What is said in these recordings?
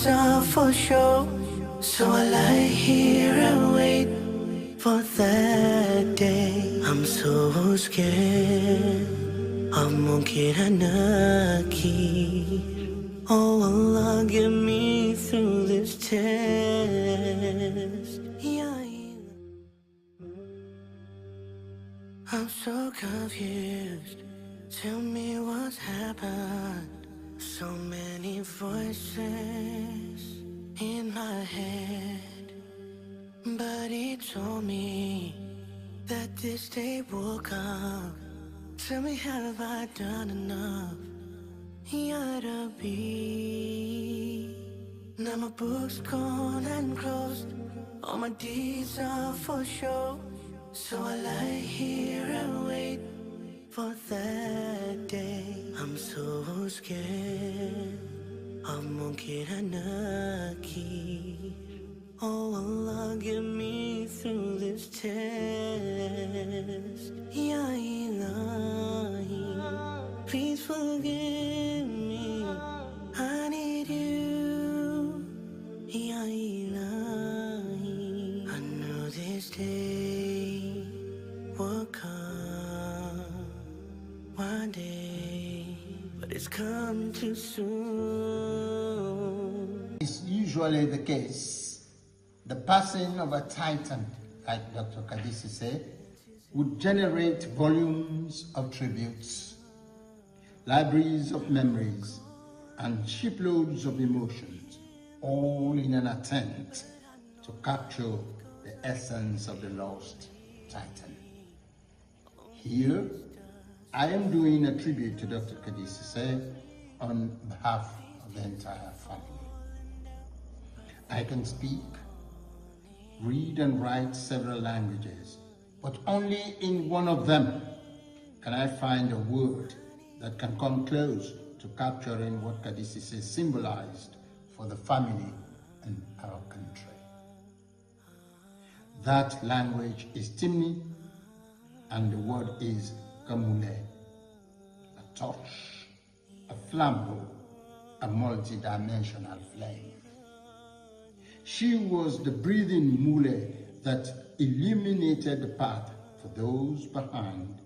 are for sure. So I lie here and wait for that day. I'm so scared. Oh, Allah, get me through this test. I'm so confused. Tell me what's happened. So many voices in my head, but it told me that this day will come. Tell me, have I done enough? Yeah, to be. Now my book's gone and closed. All my deeds are for sure. So I lie here and wait for that day. I'm so scared. Oh, Allah, get me through this test. Ya Ilahi, please forgive me. I need you. Ya Ilahi, I know this day will come one day, but it's come too soon. It's usually the case. The passing of a titan, like Dr. Kadisi said, would generate volumes of tributes, libraries of memories, and shiploads of emotions, all in an attempt to capture the essence of the lost titan. Here, I am doing a tribute to Dr. Kadisi on behalf of the entire family. I can speak, read and write several languages, but only in one of them can I find a word that can come close to capturing what Kadisi symbolized for the family and our country. That language is Timni, and the word is Kamule, a torch, a flambeau, a multi-dimensional flame. She was the breathing mule that illuminated the path for those behind,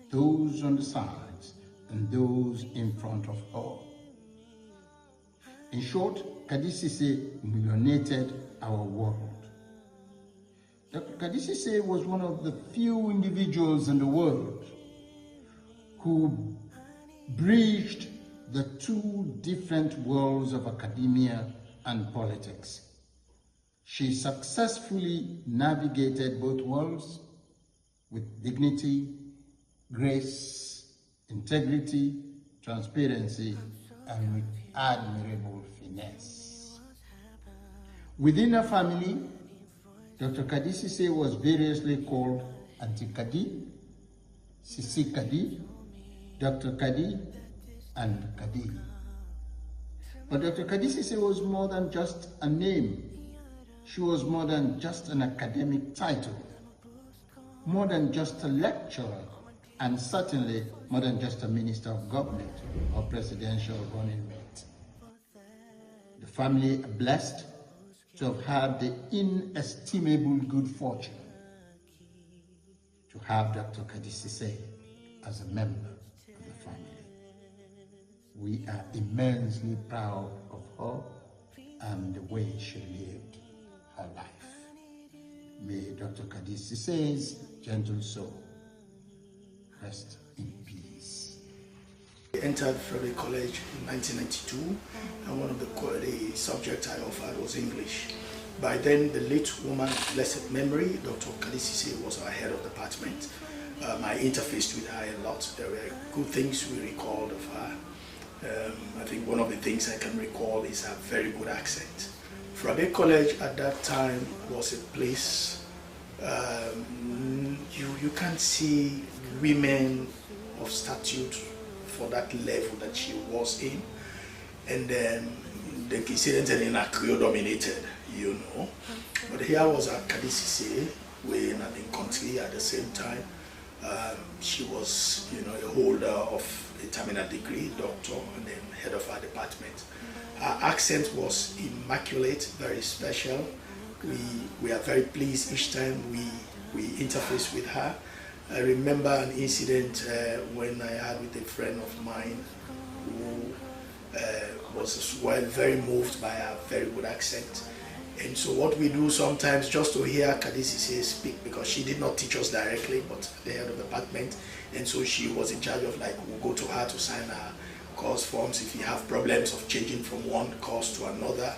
those on the sides, and those in front of her. In short, Kadisi millionated our world. Dr. Kadisi was one of the few individuals in the world who bridged the two different worlds of academia and politics. She successfully navigated both worlds with dignity, grace, integrity, transparency, and with admirable finesse. Within her family, Dr. Kadisi was variously called Auntie Kadi, Sisi Kadi, Dr. Kadi, and Kadi. But Dr. Kadisi was more than just a name. She was more than just an academic title, more than just a lecturer, and certainly more than just a minister of government or presidential running mate. The family are blessed to have had the inestimable good fortune to have Dr. Kadisi as a member of the family. We are immensely proud of her and the way she lived her life. May Dr. Kadisi's gentle soul rest in peace. I entered Frederick College in 1992, and one of the subjects I offered was English. By then, the late woman, blessed memory, Dr. Kadisi was our head of department. I interfaced with her a lot. There were good things we recalled of her. I think one of the things I can recall is her very good accent. Frederick College at that time was a place you can't see women of stature for that level that she was in, and then the incident in Creole dominated, you know. But here was a Kadisi in the country at the same time. She was, you know, a holder of a terminal degree, doctor, and then head of our department. Her accent was immaculate, very special. We are very pleased each time we interface with her. I remember an incident when I had with a friend of mine who was as well very moved by her very good accent. And so what we do sometimes, just to hear Kadisi speak, because she did not teach us directly, but the head of the department, and so she was in charge of, like, we'll go to her to sign her course forms if you have problems of changing from one course to another.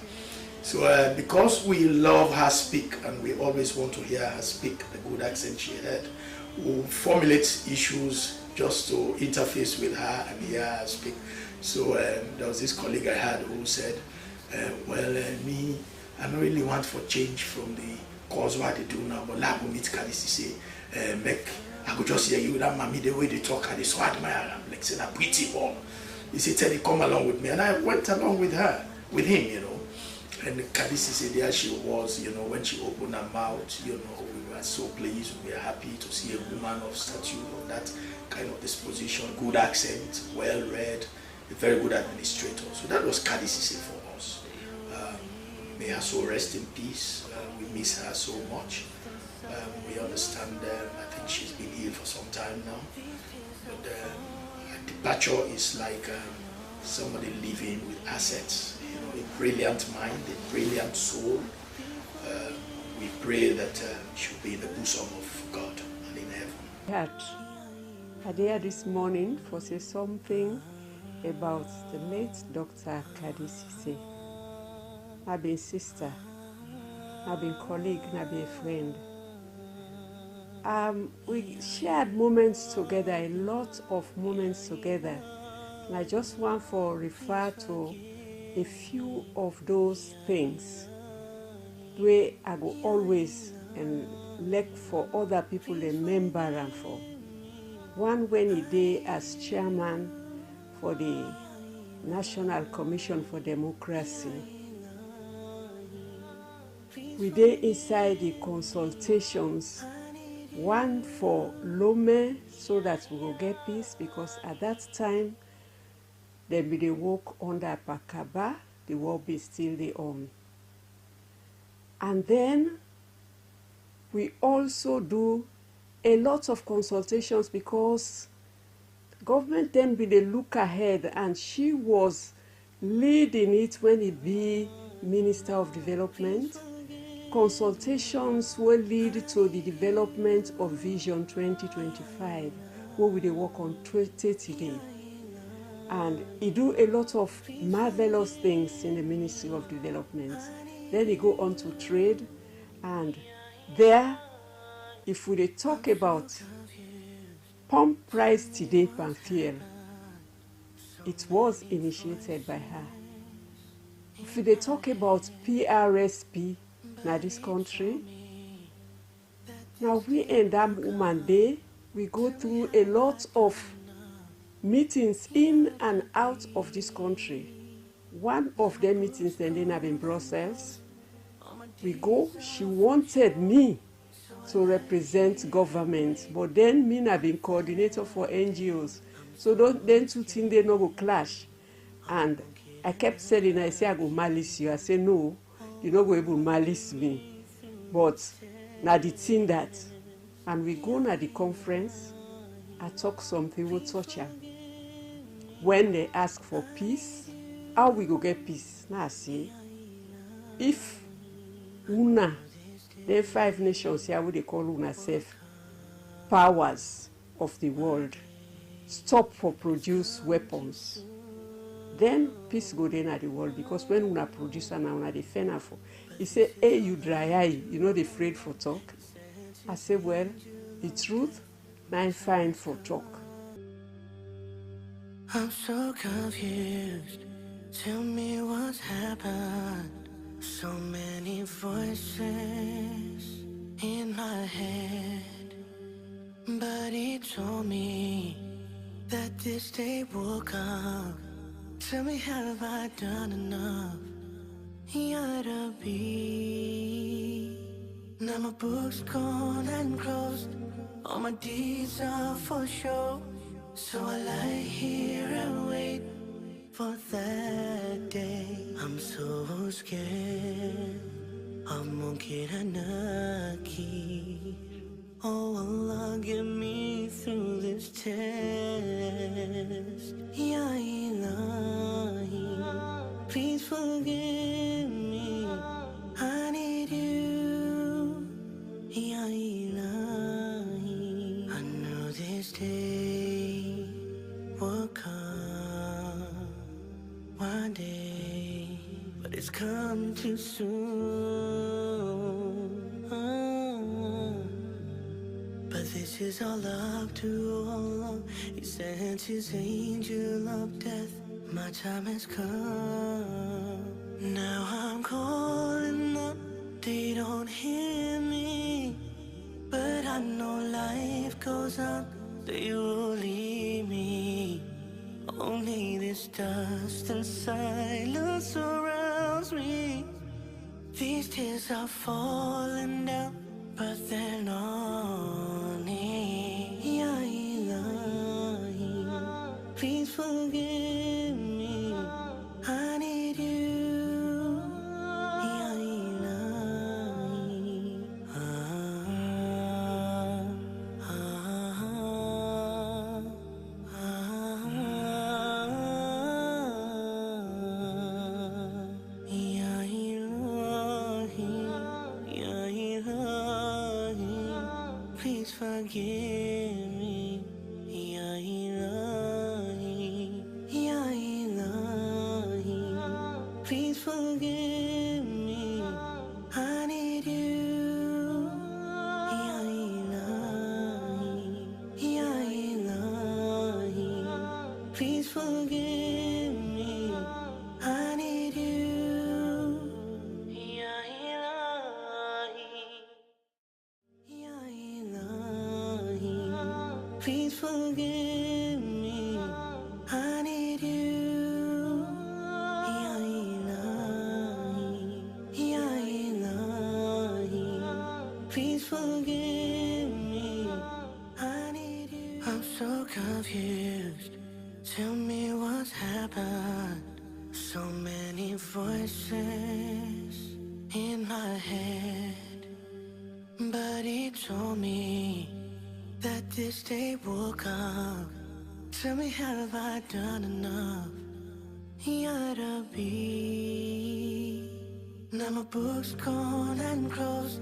So because we love her speak and we always want to hear her speak, the good accent she had, we'll formulate issues just to interface with her and hear her speak. So there was this colleague I had who said, me, I don't really want for change from the course what they do now, but lab will meet Kadisi say, make, I could just hear you, that mommy, the way they talk, and they so admire, I'm like, saying a pretty one. He said, Teddy, come along with me. And I went along with her, with him, you know. And Kadisi said, there she was, you know, when she opened her mouth, you know, we were so pleased, we were happy to see a woman of stature, of that kind of disposition, good accent, well read, a very good administrator. So that was Kadisi for us. May her soul rest in peace. We miss her so much. We understand, I think she's been ill for some time now. But her departure is like somebody living with assets, you know, a brilliant mind, a brilliant soul. We pray that she'll be in the bosom of God and in heaven. I heard this morning for say something about the late Dr. Kadisi. I've been sister, I've been colleague, I've been friend. We shared moments together, a lot of moments together. And I just want to refer to a few of those things where I go always and look for other people remember and for. One when he did as chairman for the National Commission for Democracy. We did inside the consultations, one for Lome so that we will get peace, because at that time they be the work under Pakaba, the war be still the on. And then we also do a lot of consultations because government then be the look ahead, and she was leading it when it be Minister of Development. Consultations will lead to the development of Vision 2025, where we work on 30 days. And he do a lot of marvelous things in the Ministry of Development. Then he go on to trade, and there, if we talk about pump price today per fuel, it was initiated by her. If we talk about PRSP, now this country, now we end up woman day, we go through a lot of meetings in and out of this country. One of the meetings ended up in Brussels. We go, she wanted me to represent government, but then me have been coordinator for NGOs. So then two things they no go clash. And I kept saying, I say I go malice you. I say no, you no go able malice me. But now the thing that, and we go na the conference, I talk something will touch her. When they ask for peace, how we go get peace? Now I say, if una, then 5 nations here, what they call una self, powers of the world, stop for produce weapons, then peace go then at the world, because when una produce and una defend for, he say, hey, you dry eye, you not afraid for talk? I say, well, the truth, I'm fine for talk. I'm so confused. Tell me what's happened. So many voices in my head, but he told me that this day will come. Tell me, have I done enough? Here to be. Now my book's gone and closed. All my deeds are for show. So I lie here and wait for that day. I'm so scared. Mungkin akhir. Oh Allah, get me through this test. Ya Ilahi, please forgive me. I need you. Ya Ilahi, I know this day will come one day, but it's come too soon. But this is all up to Allah. He sent his angel of death. My time has come. Now I'm calling up. They don't hear me, but I know life goes on. They will leave me. Only this dust and silence surrounds me. These tears are falling down, but they're not me. Ya Ilahi, please forgive me. I need you. Ya Ilahi. Ya Ilahi, Ya Ilahi, please forgive me. Ya Ilahi, Ya Ilahi, please forgive me. I need you. Ya Ilahi, Ya Ilahi, please forgive me. I need you. Ya Ilahi, Ya Ilahi, please forgive me. I need you. Ya Ilahi, Ya Ilahi, please forgive me. I need you. I'm so confused. Tell me what's happened. So many voices in my head, but it told me that this day will come. Tell me, have I done enough? Ya Rabbi, now my book's gone and closed.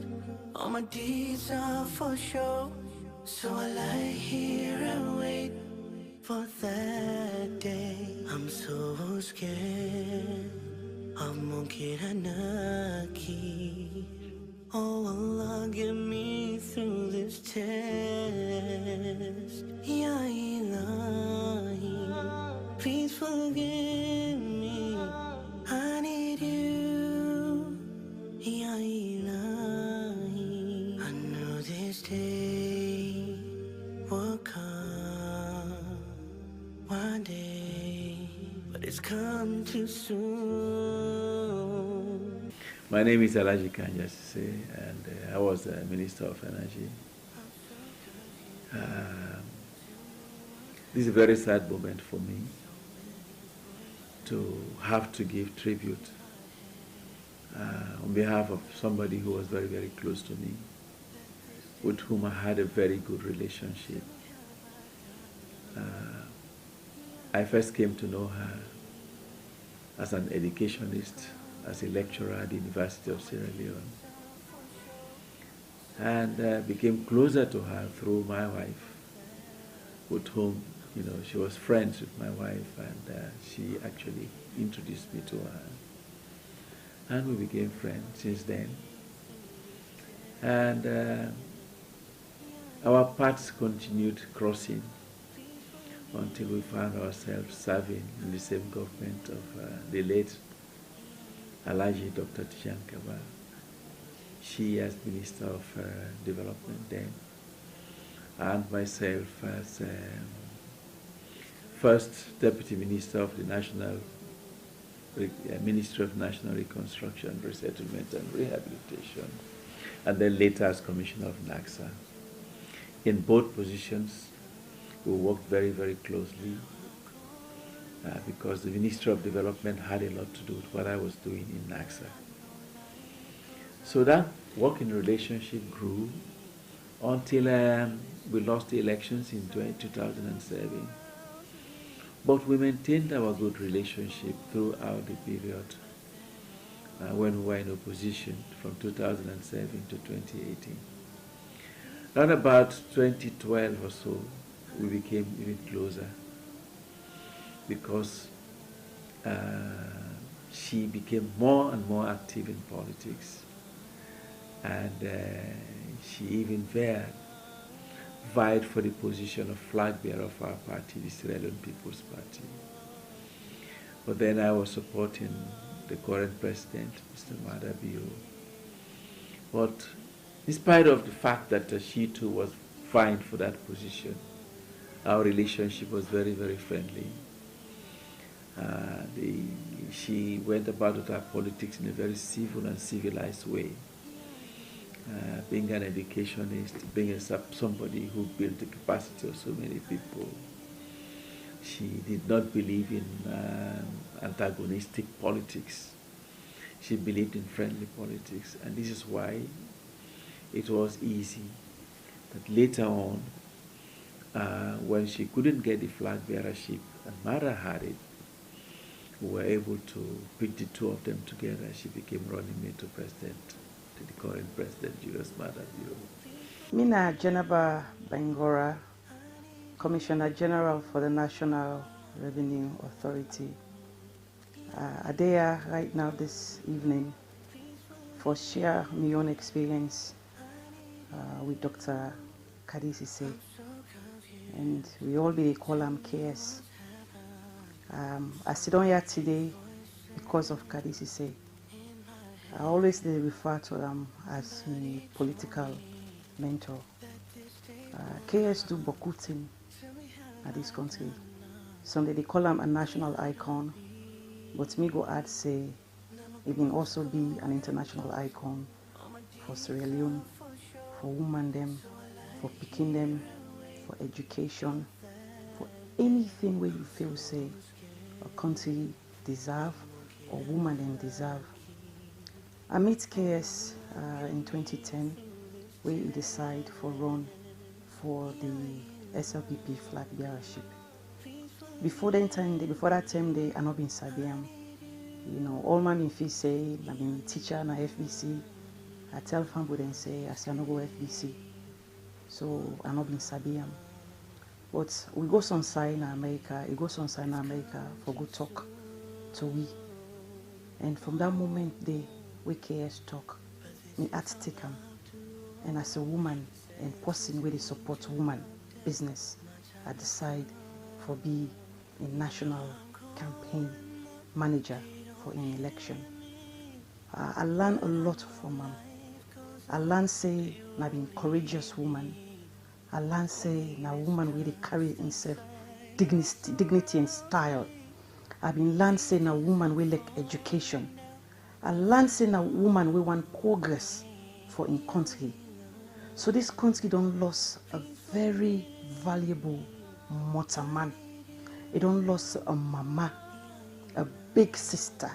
All my deeds are for show. So I lie here and wait for that day. I'm so scared. Mungkin akhir. Oh Allah, get me through this test. Ya Ilahi, please forgive me. I need you. Ya Ilahi, I know this day will come one day, but it's come too soon. My name is Slbc Tv, and I was the Minister of Energy. This is a very sad moment for me to have to give tribute on behalf of somebody who was very, very close to me, with whom I had a very good relationship. I first came to know her as an educationist, as a lecturer at the University of Sierra Leone, and became closer to her through my wife, with whom, she was friends with my wife, and she actually introduced me to her. And we became friends since then. And our paths continued crossing until we found ourselves serving in the same government of the late Alhaji Dr. Tijan Kaba. She as Minister of Development then, and myself as first Deputy Minister of the Ministry of National Reconstruction, Resettlement and Rehabilitation, and then later as Commissioner of NACSA. In both positions, we worked very, very closely because the Ministry of Development had a lot to do with what I was doing in NAXA. So that working relationship grew until we lost the elections in 2007. But we maintained our good relationship throughout the period when we were in opposition from 2007 to 2018. Around about 2012 or so, we became even closer because she became more and more active in politics, and she even vied for the position of flag bearer of our party, the Sierra Leone People's Party. But then I was supporting the current president, Mr. Madabio. But in spite of the fact that she too was vying for that position, our relationship was very, very friendly. She went about with her politics in a very civil and civilized way. Being an educationist, being somebody who built the capacity of so many people. She did not believe in antagonistic politics. She believed in friendly politics, and this is why it was easy that later on, when she couldn't get the flag bearership and Mara had it, we were able to pick the two of them together. She became running mate to the current president, Julius Mada Bureau. Mina Kenema Bangora, Commissioner General for the National Revenue Authority. Adea right now this evening for share my own experience with Dr. Kadisise, and we all be call him KS. I sit on here today because of Kadisise. I always refer to them as my political mentor. KS do beaucoup things at this country. Some they call him a national icon, but me go add say it can also be an international icon for Sierra Leone, for women them, for picking them, for education, for anything where you feel say a country deserve or women them deserve. I met KS in 2010 where he decided for run for the SLPP flag bearership. Before that time, I not been Sabiam. You know, all my feel say I been teacher na FBC. I tell family and say I say I no go FBC. So I not been Sabiam. But we go some side in America. He goes some side in America for good talk to we. And from that moment, we KS talk. Me had to take him. And as a woman and person where they support woman business, I decide for be a national campaign manager for an election. I learned a lot from him. I learned say I be courageous woman. I learned say na woman where they carry himself dignity and style. I been learned say na woman we like education. I learned say na woman we want progress for in country. So this country don't lose a very valuable mother man. It don't lose a mama, a big sister,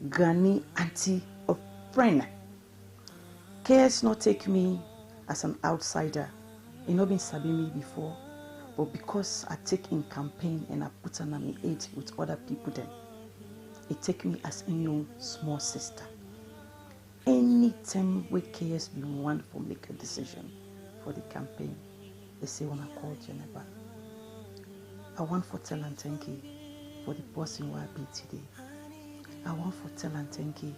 granny, auntie, a friend. KS not take me as an outsider. He not been sabi me before, but because I take in campaign and I put on my aid with other people then, it take me as a new small sister. Anytime we KS be one for make a decision for the campaign, they say when I call Kenema, I want for tell and thank you for the person who I be today. I want for tell and thank you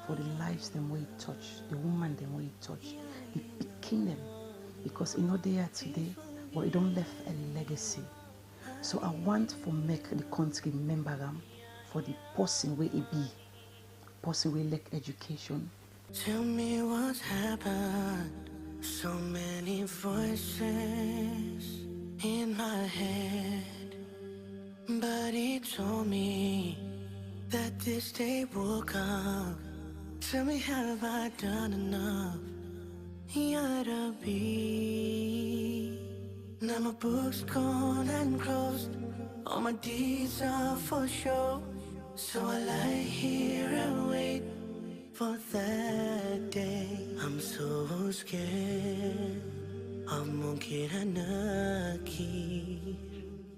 for the lives them we touch, the woman them we touch, the picking them, because you know they are today, but it don't left a legacy. So I want for make the country remember them for the person where it be, person we like education. Tell me what's happened. So many voices in my head, but he told me that this day will come. Tell me, have I done enough? Yeah, to be. Now my book's gone and closed. All my deeds are for show, so I lie here and wait for that day. I'm so scared of Mungkiranaki.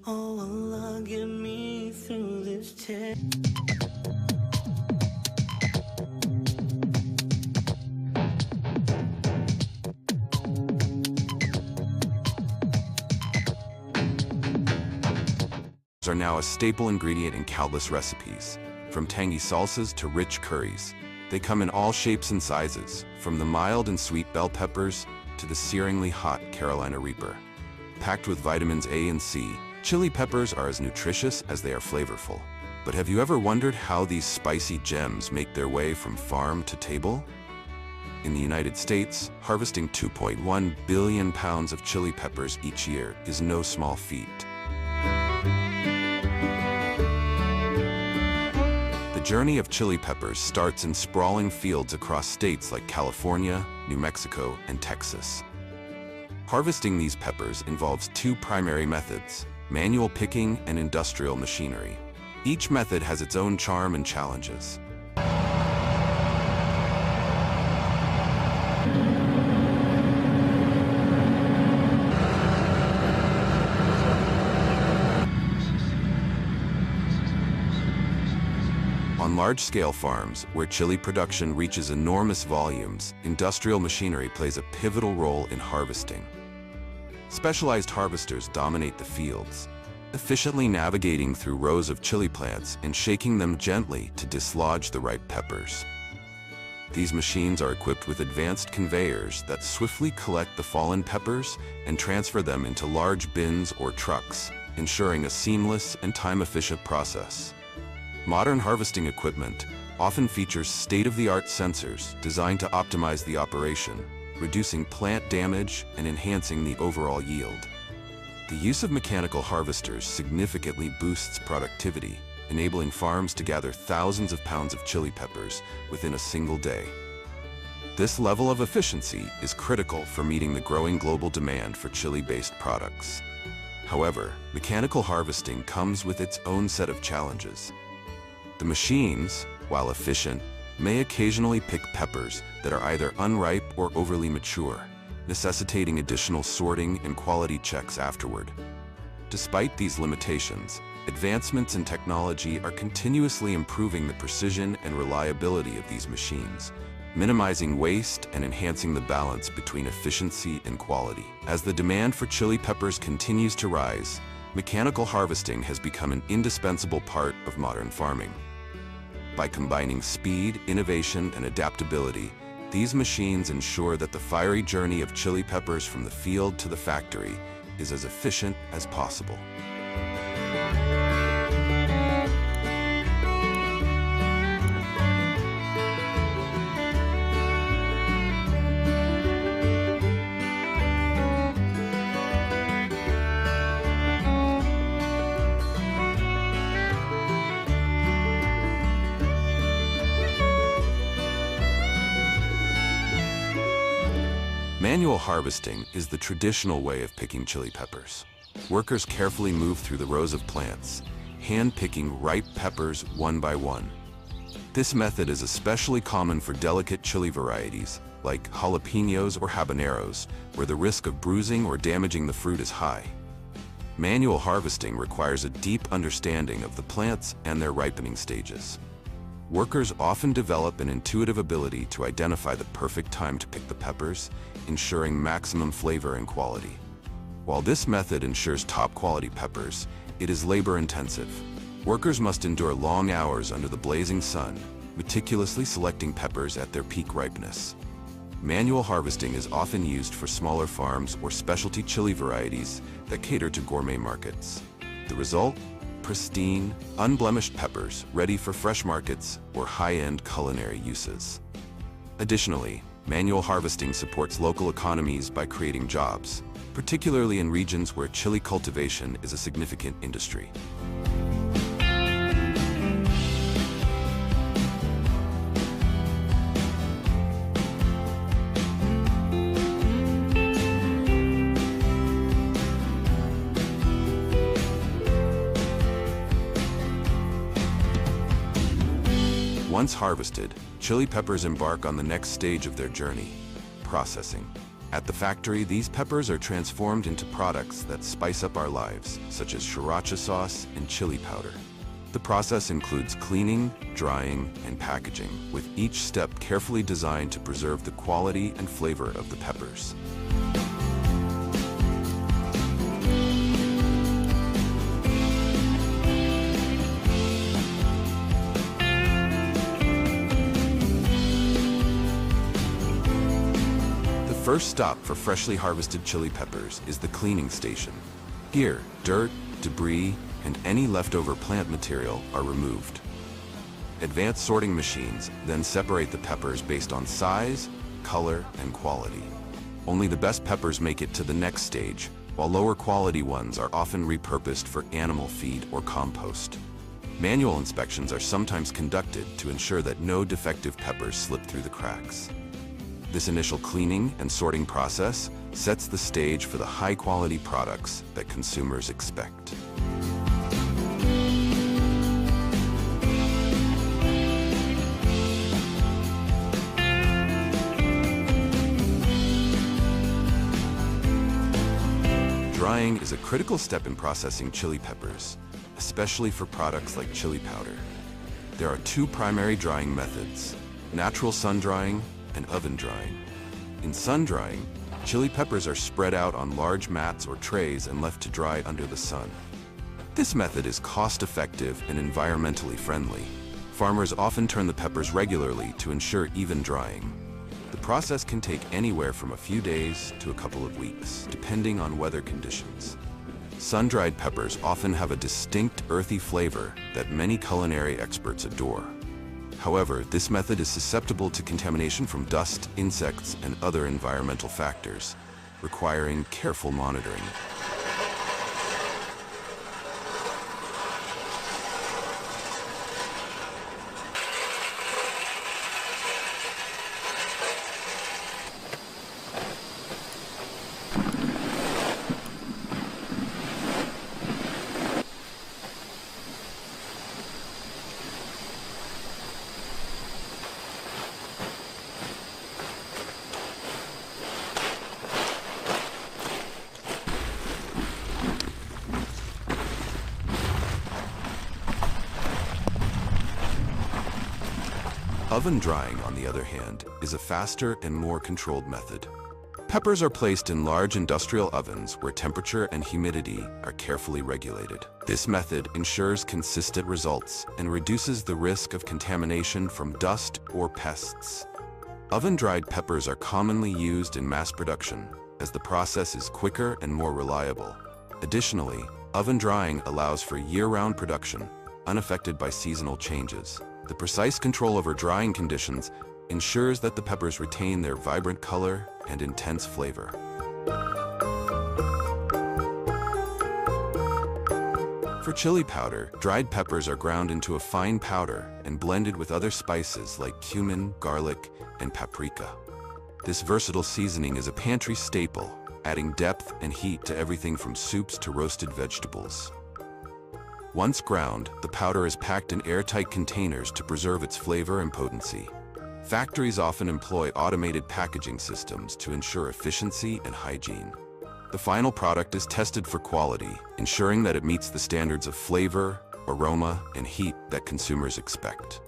Oh, Allah, get me through this test. Are now a staple ingredient in countless recipes. From tangy salsas to rich curries, they come in all shapes and sizes, from the mild and sweet bell peppers to the searingly hot Carolina Reaper. Packed with vitamins A and C, chili peppers are as nutritious as they are flavorful. But have you ever wondered how these spicy gems make their way from farm to table? In the United States, harvesting 2.1 billion pounds of chili peppers each year is no small feat. The journey of chili peppers starts in sprawling fields across states like California, New Mexico, and Texas. Harvesting these peppers involves two primary methods: manual picking and industrial machinery. Each method has its own charm and challenges. On large-scale farms, where chili production reaches enormous volumes, industrial machinery plays a pivotal role in harvesting. Specialized harvesters dominate the fields, efficiently navigating through rows of chili plants and shaking them gently to dislodge the ripe peppers. These machines are equipped with advanced conveyors that swiftly collect the fallen peppers and transfer them into large bins or trucks, ensuring a seamless and time-efficient process. Modern harvesting equipment often features state-of-the-art sensors designed to optimize the operation, reducing plant damage and enhancing the overall yield. The use of mechanical harvesters significantly boosts productivity, enabling farms to gather thousands of pounds of chili peppers within a single day. This level of efficiency is critical for meeting the growing global demand for chili-based products. However, mechanical harvesting comes with its own set of challenges. The machines, while efficient, may occasionally pick peppers that are either unripe or overly mature, necessitating additional sorting and quality checks afterward. Despite these limitations, advancements in technology are continuously improving the precision and reliability of these machines, minimizing waste and enhancing the balance between efficiency and quality. As the demand for chili peppers continues to rise, mechanical harvesting has become an indispensable part of modern farming. By combining speed, innovation, and adaptability, these machines ensure that the fiery journey of chili peppers from the field to the factory is as efficient as possible. Manual harvesting is the traditional way of picking chili peppers. Workers carefully move through the rows of plants, hand-picking ripe peppers one by one. This method is especially common for delicate chili varieties, like jalapenos or habaneros, where the risk of bruising or damaging the fruit is high. Manual harvesting requires a deep understanding of the plants and their ripening stages. Workers often develop an intuitive ability to identify the perfect time to pick the peppers, ensuring maximum flavor and quality. While this method ensures top-quality peppers, it is labor-intensive. Workers must endure long hours under the blazing sun, meticulously selecting peppers at their peak ripeness. Manual harvesting is often used for smaller farms or specialty chili varieties that cater to gourmet markets. The result? Pristine, unblemished peppers ready for fresh markets or high-end culinary uses. Additionally, manual harvesting supports local economies by creating jobs, particularly in regions where chili cultivation is a significant industry. Once harvested, chili peppers embark on the next stage of their journey, processing. At the factory, these peppers are transformed into products that spice up our lives, such as sriracha sauce and chili powder. The process includes cleaning, drying, and packaging, with each step carefully designed to preserve the quality and flavor of the peppers. The first stop for freshly harvested chili peppers is the cleaning station. Here, dirt, debris, and any leftover plant material are removed. Advanced sorting machines then separate the peppers based on size, color, and quality. Only the best peppers make it to the next stage, while lower quality ones are often repurposed for animal feed or compost. Manual inspections are sometimes conducted to ensure that no defective peppers slip through the cracks. This initial cleaning and sorting process sets the stage for the high-quality products that consumers expect. Drying is a critical step in processing chili peppers, especially for products like chili powder. There are two primary drying methods: natural sun drying and oven drying. In sun drying, chili peppers are spread out on large mats or trays and left to dry under the sun. This method is cost-effective and environmentally friendly. Farmers often turn the peppers regularly to ensure even drying. The process can take anywhere from a few days to a couple of weeks, depending on weather conditions. Sun-dried peppers often have a distinct earthy flavor that many culinary experts adore. However, this method is susceptible to contamination from dust, insects, and other environmental factors, requiring careful monitoring. Oven drying, on the other hand, is a faster and more controlled method. Peppers are placed in large industrial ovens where temperature and humidity are carefully regulated. This method ensures consistent results and reduces the risk of contamination from dust or pests. Oven-dried peppers are commonly used in mass production, as the process is quicker and more reliable. Additionally, oven drying allows for year-round production, unaffected by seasonal changes. The precise control over drying conditions ensures that the peppers retain their vibrant color and intense flavor. For chili powder, dried peppers are ground into a fine powder and blended with other spices like cumin, garlic, and paprika. This versatile seasoning is a pantry staple, adding depth and heat to everything from soups to roasted vegetables. Once ground, the powder is packed in airtight containers to preserve its flavor and potency. Factories often employ automated packaging systems to ensure efficiency and hygiene. The final product is tested for quality, ensuring that it meets the standards of flavor, aroma, and heat that consumers expect.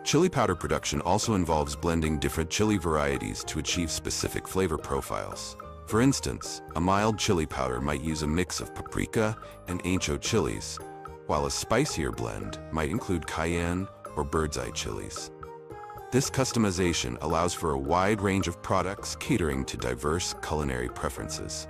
Chili powder production also involves blending different chili varieties to achieve specific flavor profiles. For instance, a mild chili powder might use a mix of paprika and ancho chilies, while a spicier blend might include cayenne or bird's eye chilies. This customization allows for a wide range of products catering to diverse culinary preferences.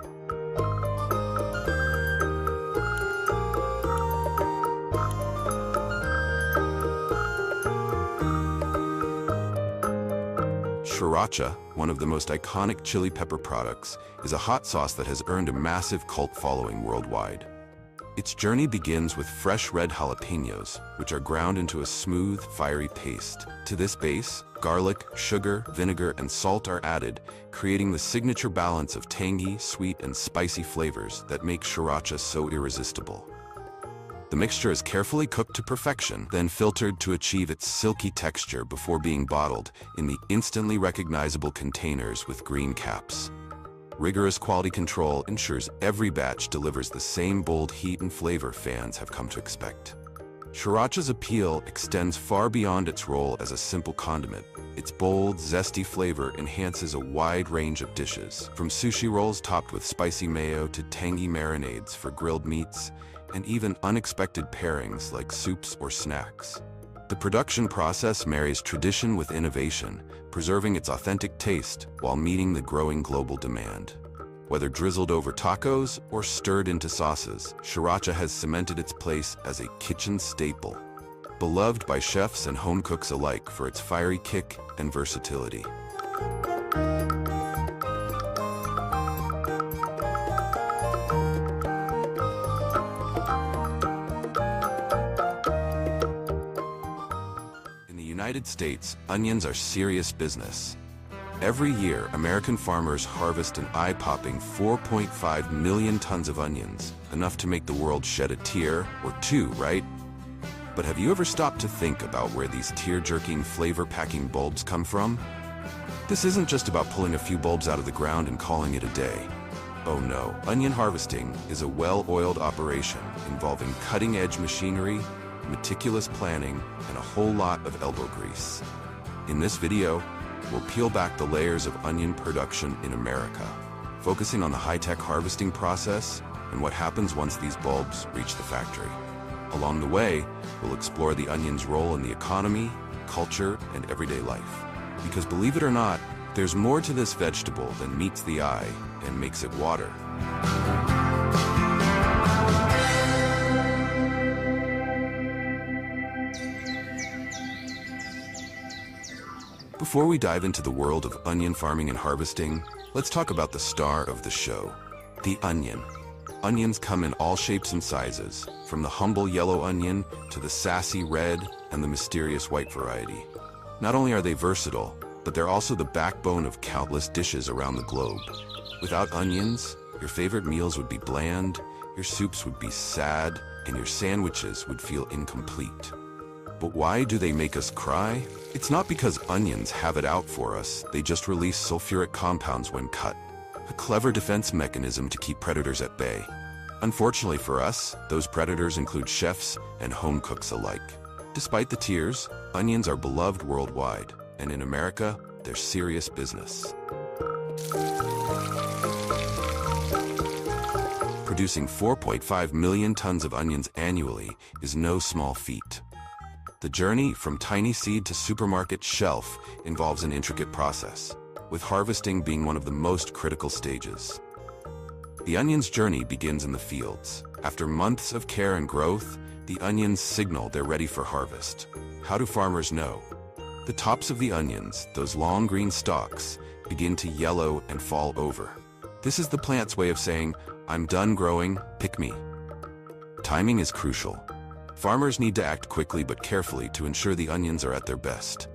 Sriracha, one of the most iconic chili pepper products, is a hot sauce that has earned a massive cult following worldwide. Its journey begins with fresh red jalapenos, which are ground into a smooth, fiery paste. To this base, garlic, sugar, vinegar, and salt are added, creating the signature balance of tangy, sweet, and spicy flavors that make sriracha so irresistible. The mixture is carefully cooked to perfection, then filtered to achieve its silky texture before being bottled in the instantly recognizable containers with green caps. Rigorous quality control ensures every batch delivers the same bold heat and flavor fans have come to expect. Sriracha's appeal extends far beyond its role as a simple condiment. Its bold, zesty flavor enhances a wide range of dishes, from sushi rolls topped with spicy mayo to tangy marinades for grilled meats, and even unexpected pairings like soups or snacks. The production process marries tradition with innovation, preserving its authentic taste while meeting the growing global demand. Whether drizzled over tacos or stirred into sauces, sriracha has cemented its place as a kitchen staple, beloved by chefs and home cooks alike for its fiery kick and versatility. In the United States, onions are serious business. Every year, American farmers harvest an eye-popping 4.5 million tons of onions, enough to make the world shed a tear or two, right? But have you ever stopped to think about where these tear-jerking, flavor-packing bulbs come from? This isn't just about pulling a few bulbs out of the ground and calling it a day. Oh no, onion harvesting is a well-oiled operation involving cutting-edge machinery, meticulous planning, and a whole lot of elbow grease. In this video, we'll peel back the layers of onion production in America, focusing on the high-tech harvesting process and what happens once these bulbs reach the factory. Along the way, we'll explore the onion's role in the economy, culture, and everyday life. Because believe it or not, there's more to this vegetable than meets the eye and makes it water. Before we dive into the world of onion farming and harvesting, let's talk about the star of the show, the onion. Onions come in all shapes and sizes, from the humble yellow onion to the sassy red and the mysterious white variety. Not only are they versatile, but they're also the backbone of countless dishes around the globe. Without onions, your favorite meals would be bland, your soups would be sad, and your sandwiches would feel incomplete. But why do they make us cry? It's not because onions have it out for us, they just release sulfuric compounds when cut. A clever defense mechanism to keep predators at bay. Unfortunately for us, those predators include chefs and home cooks alike. Despite the tears, onions are beloved worldwide, and in America, they're serious business. Producing 4.5 million tons of onions annually is no small feat. The journey from tiny seed to supermarket shelf involves an intricate process, with harvesting being one of the most critical stages. The onion's journey begins in the fields. After months of care and growth, the onions signal they're ready for harvest. How do farmers know? The tops of the onions, those long green stalks, begin to yellow and fall over. This is the plant's way of saying, "I'm done growing, pick me." Timing is crucial. Farmers need to act quickly but carefully to ensure the onions are at their best.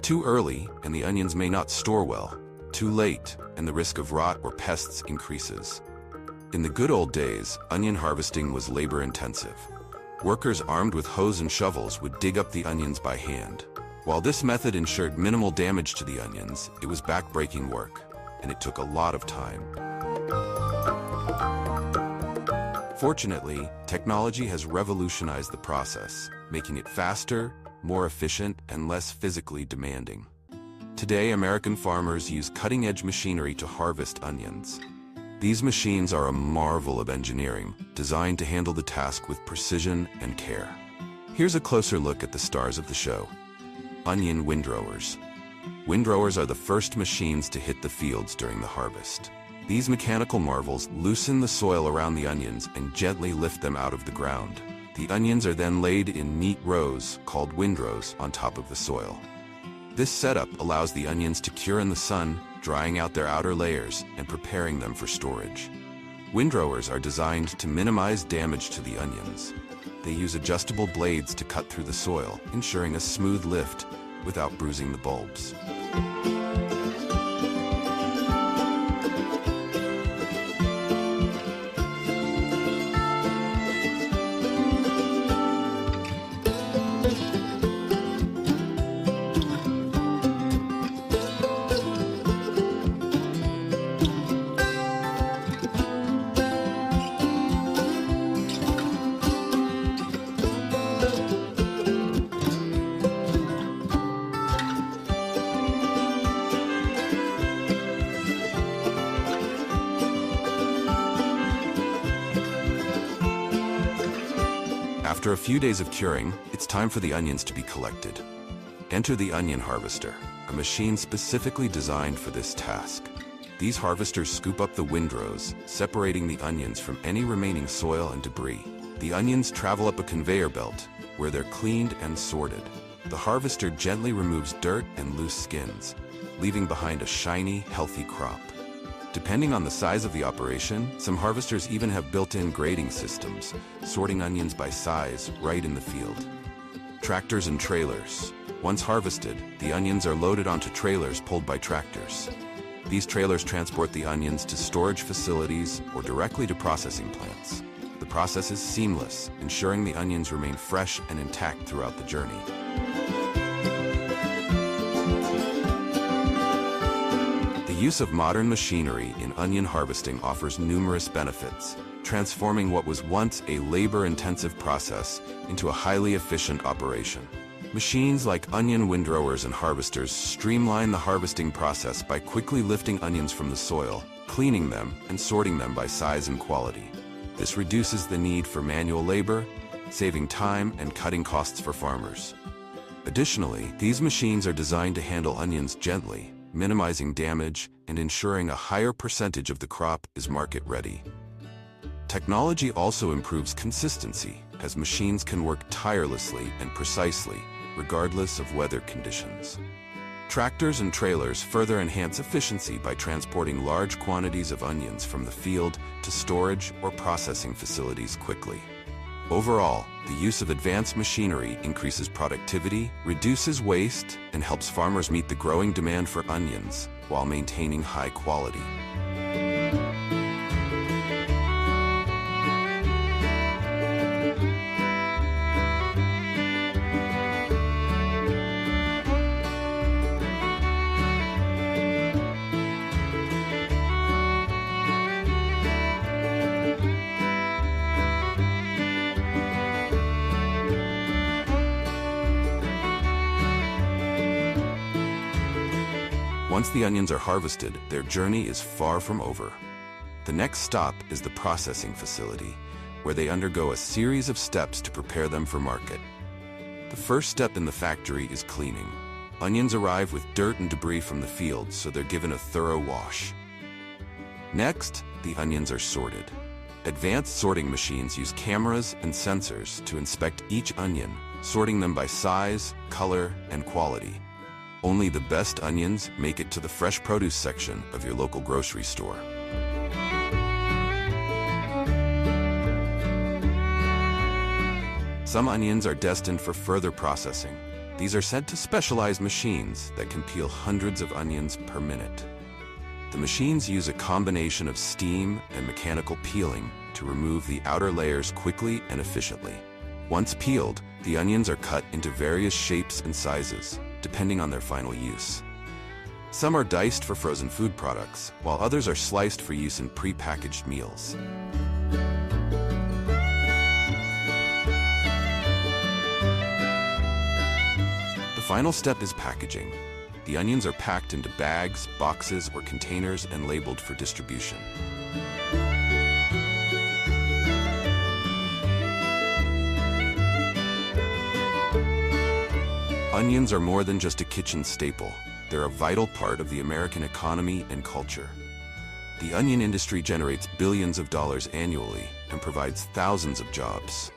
Too early, and the onions may not store well. Too late, and the risk of rot or pests increases. In the good old days, onion harvesting was labor-intensive. Workers armed with hoes and shovels would dig up the onions by hand. While this method ensured minimal damage to the onions, it was back-breaking work, and it took a lot of time. Fortunately, technology has revolutionized the process, making it faster, more efficient, and less physically demanding. Today, American farmers use cutting-edge machinery to harvest onions. These machines are a marvel of engineering, designed to handle the task with precision and care. Here's a closer look at the stars of the show. Onion windrowers. Windrowers are the first machines to hit the fields during the harvest. These mechanical marvels loosen the soil around the onions and gently lift them out of the ground. The onions are then laid in neat rows, called windrows, on top of the soil. This setup allows the onions to cure in the sun, drying out their outer layers and preparing them for storage. Windrowers are designed to minimize damage to the onions. They use adjustable blades to cut through the soil, ensuring a smooth lift without bruising the bulbs. After a few days of curing, it's time for the onions to be collected. Enter the onion harvester, a machine specifically designed for this task. These harvesters scoop up the windrows, separating the onions from any remaining soil and debris. The onions travel up a conveyor belt, where they're cleaned and sorted. The harvester gently removes dirt and loose skins, leaving behind a shiny, healthy crop. Depending on the size of the operation, some harvesters even have built-in grading systems, sorting onions by size right in the field. Tractors and trailers. Once harvested, the onions are loaded onto trailers pulled by tractors. These trailers transport the onions to storage facilities or directly to processing plants. The process is seamless, ensuring the onions remain fresh and intact throughout the journey. The use of modern machinery in onion harvesting offers numerous benefits, transforming what was once a labor-intensive process into a highly efficient operation. Machines like onion windrowers and harvesters streamline the harvesting process by quickly lifting onions from the soil, cleaning them, and sorting them by size and quality. This reduces the need for manual labor, saving time and cutting costs for farmers. Additionally, these machines are designed to handle onions gently, minimizing damage and ensuring a higher percentage of the crop is market-ready. Technology also improves consistency, as machines can work tirelessly and precisely, regardless of weather conditions. Tractors and trailers further enhance efficiency by transporting large quantities of onions from the field to storage or processing facilities quickly. Overall, the use of advanced machinery increases productivity, reduces waste, and helps farmers meet the growing demand for onions while maintaining high quality. Once the onions are harvested, their journey is far from over. The next stop is the processing facility, where they undergo a series of steps to prepare them for market. The first step in the factory is cleaning. Onions arrive with dirt and debris from the field, so they're given a thorough wash. Next, the onions are sorted. Advanced sorting machines use cameras and sensors to inspect each onion, sorting them by size, color, and quality. Only the best onions make it to the fresh produce section of your local grocery store. Some onions are destined for further processing. These are sent to specialized machines that can peel hundreds of onions per minute. The machines use a combination of steam and mechanical peeling to remove the outer layers quickly and efficiently. Once peeled, the onions are cut into various shapes and sizes, depending on their final use. Some are diced for frozen food products, while others are sliced for use in pre-packaged meals. The final step is packaging. The onions are packed into bags, boxes, or containers and labeled for distribution. Onions are more than just a kitchen staple. They're a vital part of the American economy and culture. The onion industry generates billions of dollars annually and provides thousands of jobs.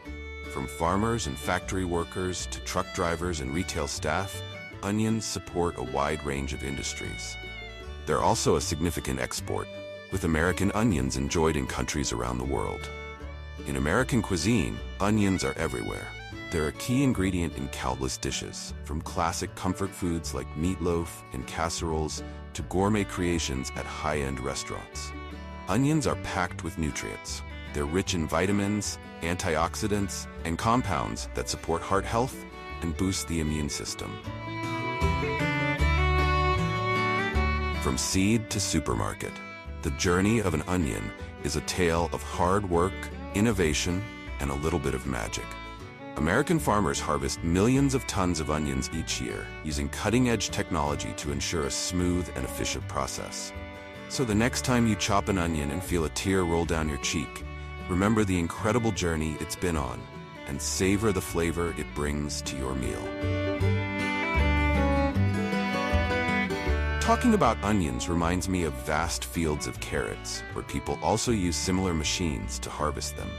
From farmers and factory workers to truck drivers and retail staff, onions support a wide range of industries. They're also a significant export, with American onions enjoyed in countries around the world. In American cuisine, onions are everywhere. They're a key ingredient in countless dishes, from classic comfort foods like meatloaf and casseroles to gourmet creations at high-end restaurants. Onions are packed with nutrients. They're rich in vitamins, antioxidants, and compounds that support heart health and boost the immune system. From seed to supermarket, the journey of an onion is a tale of hard work, innovation, and a little bit of magic. American farmers harvest millions of tons of onions each year, using cutting-edge technology to ensure a smooth and efficient process. So the next time you chop an onion and feel a tear roll down your cheek, remember the incredible journey it's been on. and savor the flavor it brings to your meal. Talking about onions reminds me of vast fields of carrots, where people also use similar machines to harvest them.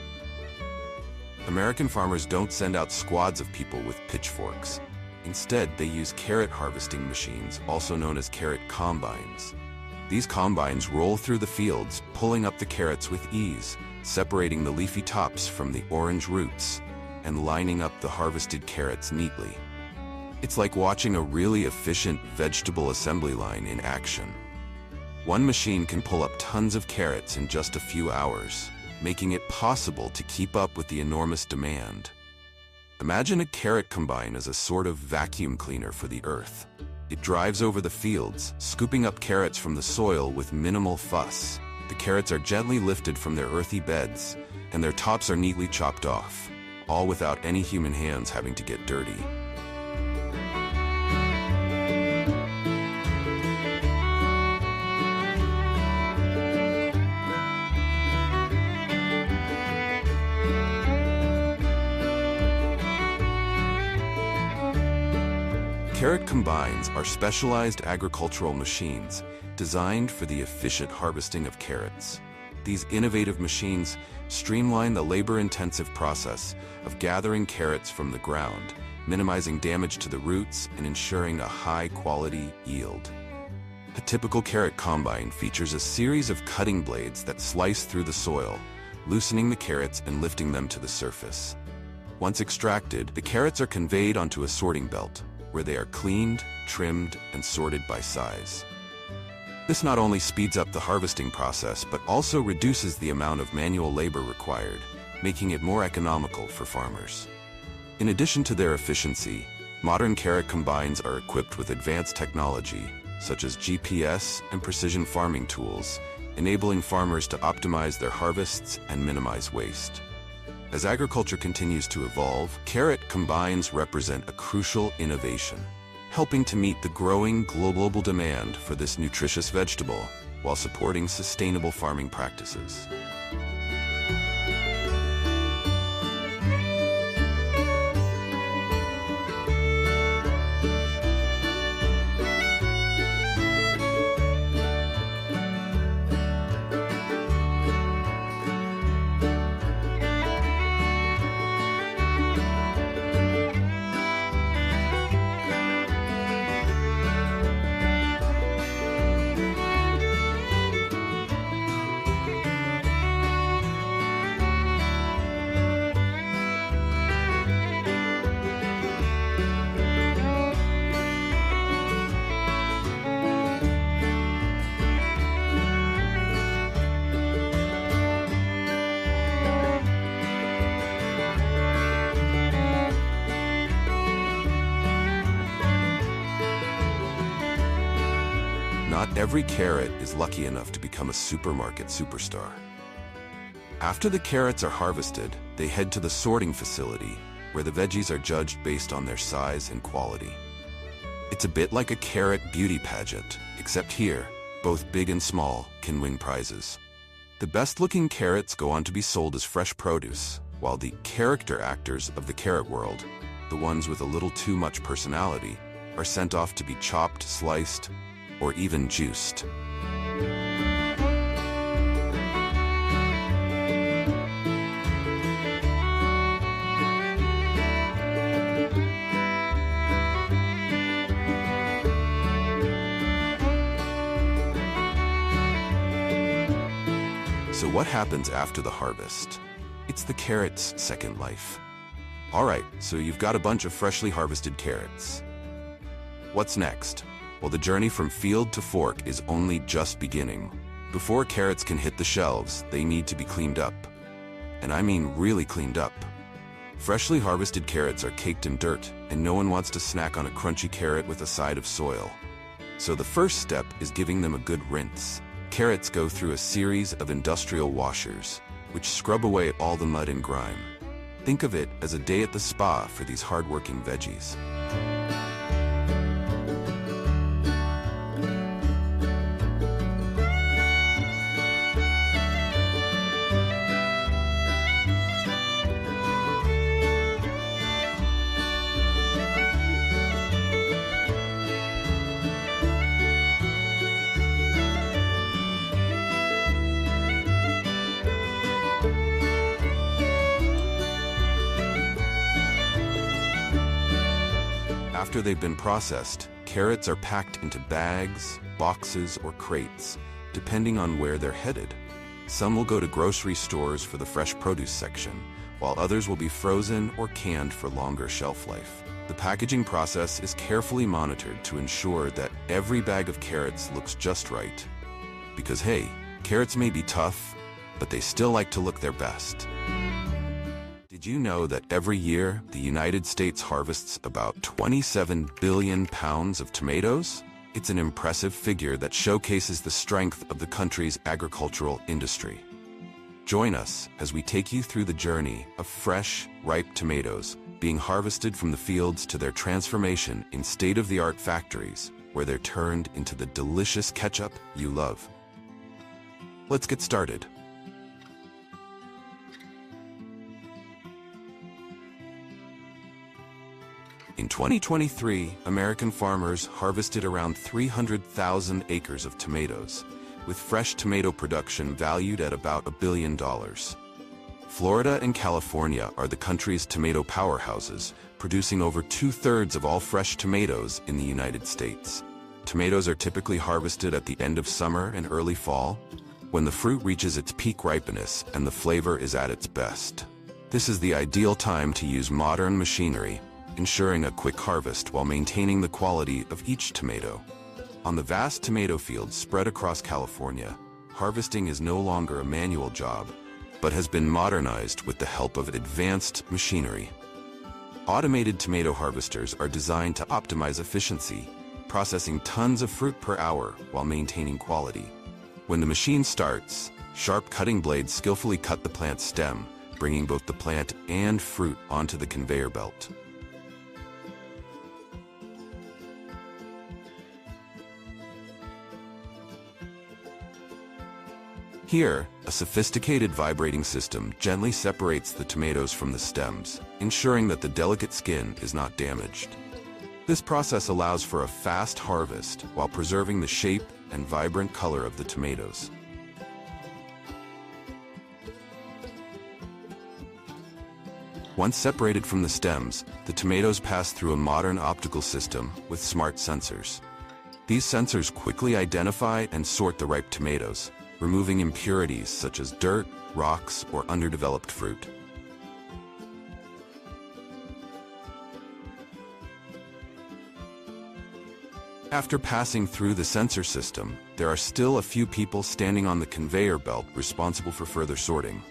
American farmers don't send out squads of people with pitchforks. Instead, they use carrot harvesting machines, also known as carrot combines. These combines roll through the fields, pulling up the carrots with ease, separating the leafy tops from the orange roots, and lining up the harvested carrots neatly. It's like watching a really efficient vegetable assembly line in action. One machine can pull up tons of carrots in just a few hours, making it possible to keep up with the enormous demand. Imagine a carrot combine as a sort of vacuum cleaner for the earth. It drives over the fields, scooping up carrots from the soil with minimal fuss. The carrots are gently lifted from their earthy beds, and their tops are neatly chopped off, all without any human hands having to get dirty. Carrot combines are specialized agricultural machines designed for the efficient harvesting of carrots. These innovative machines streamline the labor-intensive process of gathering carrots from the ground, minimizing damage to the roots and ensuring a high-quality yield. A typical carrot combine features a series of cutting blades that slice through the soil, loosening the carrots and lifting them to the surface. Once extracted, the carrots are conveyed onto a sorting belt, where they are cleaned, trimmed, and sorted by size. This not only speeds up the harvesting process, but also reduces the amount of manual labor required, making it more economical for farmers. In addition to their efficiency, modern carrot combines are equipped with advanced technology, such as GPS and precision farming tools, enabling farmers to optimize their harvests and minimize waste. As agriculture continues to evolve, carrot combines represent a crucial innovation, helping to meet the growing global demand for this nutritious vegetable while supporting sustainable farming practices. Not every carrot is lucky enough to become a supermarket superstar. After the carrots are harvested, they head to the sorting facility, where the veggies are judged based on their size and quality. It's a bit like a carrot beauty pageant, except here, both big and small can win prizes. The best-looking carrots go on to be sold as fresh produce, while the character actors of the carrot world, the ones with a little too much personality, are sent off to be chopped, sliced, or even juiced. So what happens after the harvest? It's the carrot's second life. All right, so you've got a bunch of freshly harvested carrots. What's next? Well, the journey from field to fork is only just beginning. Before carrots can hit the shelves, they need to be cleaned up. And I mean really cleaned up. Freshly harvested carrots are caked in dirt, and no one wants to snack on a crunchy carrot with a side of soil. So the first step is giving them a good rinse. Carrots go through a series of industrial washers, which scrub away all the mud and grime. Think of it as a day at the spa for these hard-working veggies. After they've been processed, carrots are packed into bags, boxes, or crates, depending on where they're headed. Some will go to grocery stores for the fresh produce section, while others will be frozen or canned for longer shelf life. The packaging process is carefully monitored to ensure that every bag of carrots looks just right. Because hey, carrots may be tough, but they still like to look their best. Did you know that every year the United States harvests about 27 billion pounds of tomatoes? It's an impressive figure that showcases the strength of the country's agricultural industry. Join us as we take you through the journey of fresh, ripe tomatoes being harvested from the fields to their transformation in state-of-the-art factories, where they're turned into the delicious ketchup you love. Let's get started. In 2023, American farmers harvested around 300,000 acres of tomatoes, with fresh tomato production valued at about $1 billion. Florida and California are the country's tomato powerhouses, producing over 2/3 of all fresh tomatoes in the United States. Tomatoes are typically harvested at the end of summer and early fall, when the fruit reaches its peak ripeness and the flavor is at its best. This is the ideal time to use modern machinery, ensuring a quick harvest while maintaining the quality of each tomato. On the vast tomato fields spread across California, harvesting is no longer a manual job, but has been modernized with the help of advanced machinery. Automated tomato harvesters are designed to optimize efficiency, processing tons of fruit per hour while maintaining quality. When the machine starts, sharp cutting blades skillfully cut the plant's stem, bringing both the plant and fruit onto the conveyor belt. Here, a sophisticated vibrating system gently separates the tomatoes from the stems, ensuring that the delicate skin is not damaged. This process allows for a fast harvest while preserving the shape and vibrant color of the tomatoes. Once separated from the stems, the tomatoes pass through a modern optical system with smart sensors. These sensors quickly identify and sort the ripe tomatoes, removing impurities such as dirt, rocks, or underdeveloped fruit. After passing through the sensor system, there are still a few people standing on the conveyor belt responsible for further sorting.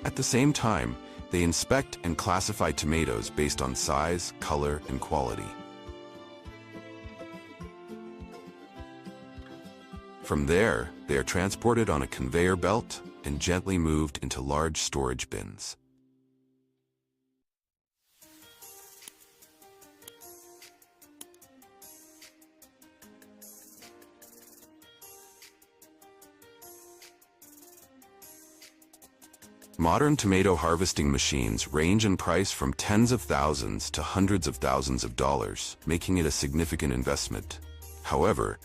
At the same time, they inspect and classify tomatoes based on size, color, and quality. From there, they are transported on a conveyor belt and gently moved into large storage bins. Modern tomato harvesting machines range in price from tens of thousands to hundreds of thousands of dollars, making it a significant investment. However,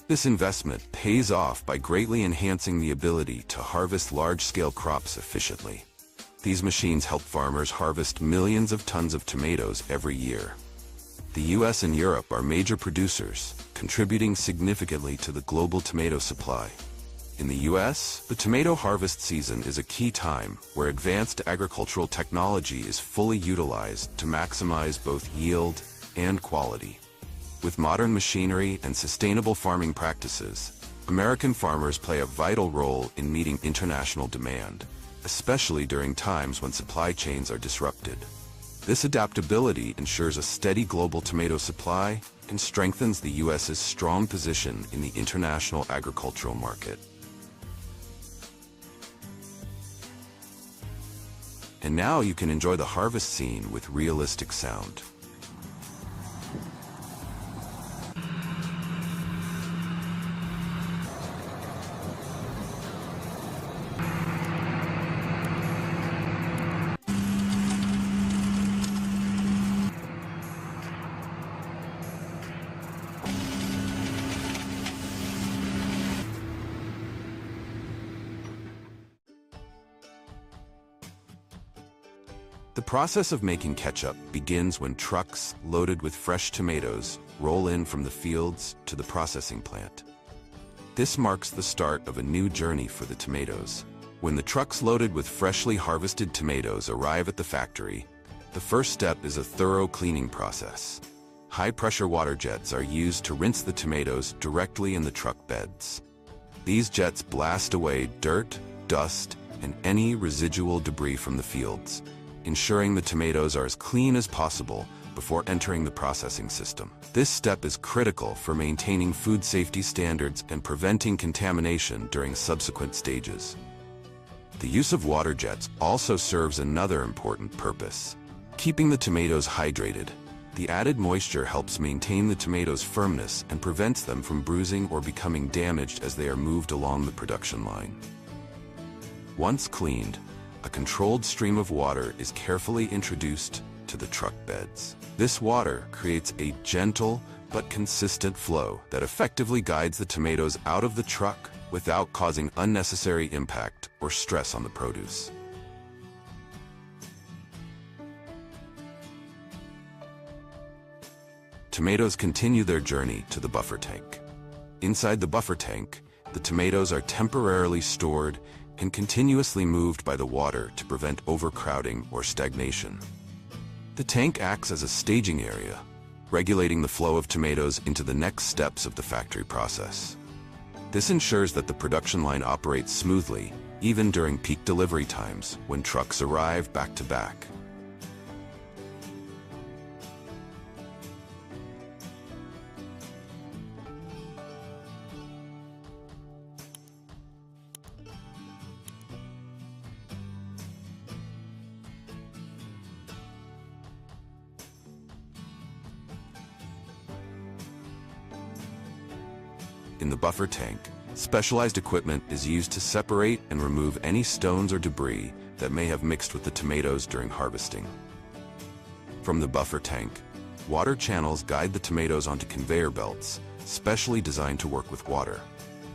this investment pays off by greatly enhancing the ability to harvest large-scale crops efficiently. These machines help farmers harvest millions of tons of tomatoes every year. The US and Europe are major producers, contributing significantly to the global tomato supply. In the US, the tomato harvest season is a key time where advanced agricultural technology is fully utilized to maximize both yield and quality. With modern machinery and sustainable farming practices, American farmers play a vital role in meeting international demand, especially during times when supply chains are disrupted. This adaptability ensures a steady global tomato supply and strengthens the US's strong position in the international agricultural market. And now you can enjoy the harvest scene with realistic sound. The process of making ketchup begins when trucks loaded with fresh tomatoes roll in from the fields to the processing plant. This marks the start of a new journey for the tomatoes. When the trucks loaded with freshly harvested tomatoes arrive at the factory, the first step is a thorough cleaning process. High-pressure water jets are used to rinse the tomatoes directly in the truck beds. These jets blast away dirt, dust, and any residual debris from the fields, ensuring the tomatoes are as clean as possible before entering the processing system. This step is critical for maintaining food safety standards and preventing contamination during subsequent stages. The use of water jets also serves another important purpose: keeping the tomatoes hydrated. The added moisture helps maintain the tomatoes' firmness and prevents them from bruising or becoming damaged as they are moved along the production line. Once cleaned, a controlled stream of water is carefully introduced to the truck beds. This water creates a gentle but consistent flow that effectively guides the tomatoes out of the truck without causing unnecessary impact or stress on the produce. Tomatoes continue their journey to the buffer tank. Inside the buffer tank, the tomatoes are temporarily stored and continuously moved by the water to prevent overcrowding or stagnation. The tank acts as a staging area, regulating the flow of tomatoes into the next steps of the factory process. This ensures that the production line operates smoothly, even during peak delivery times when trucks arrive back to back. In the buffer tank, specialized equipment is used to separate and remove any stones or debris that may have mixed with the tomatoes during harvesting. From the buffer tank, water channels guide the tomatoes onto conveyor belts, specially designed to work with water.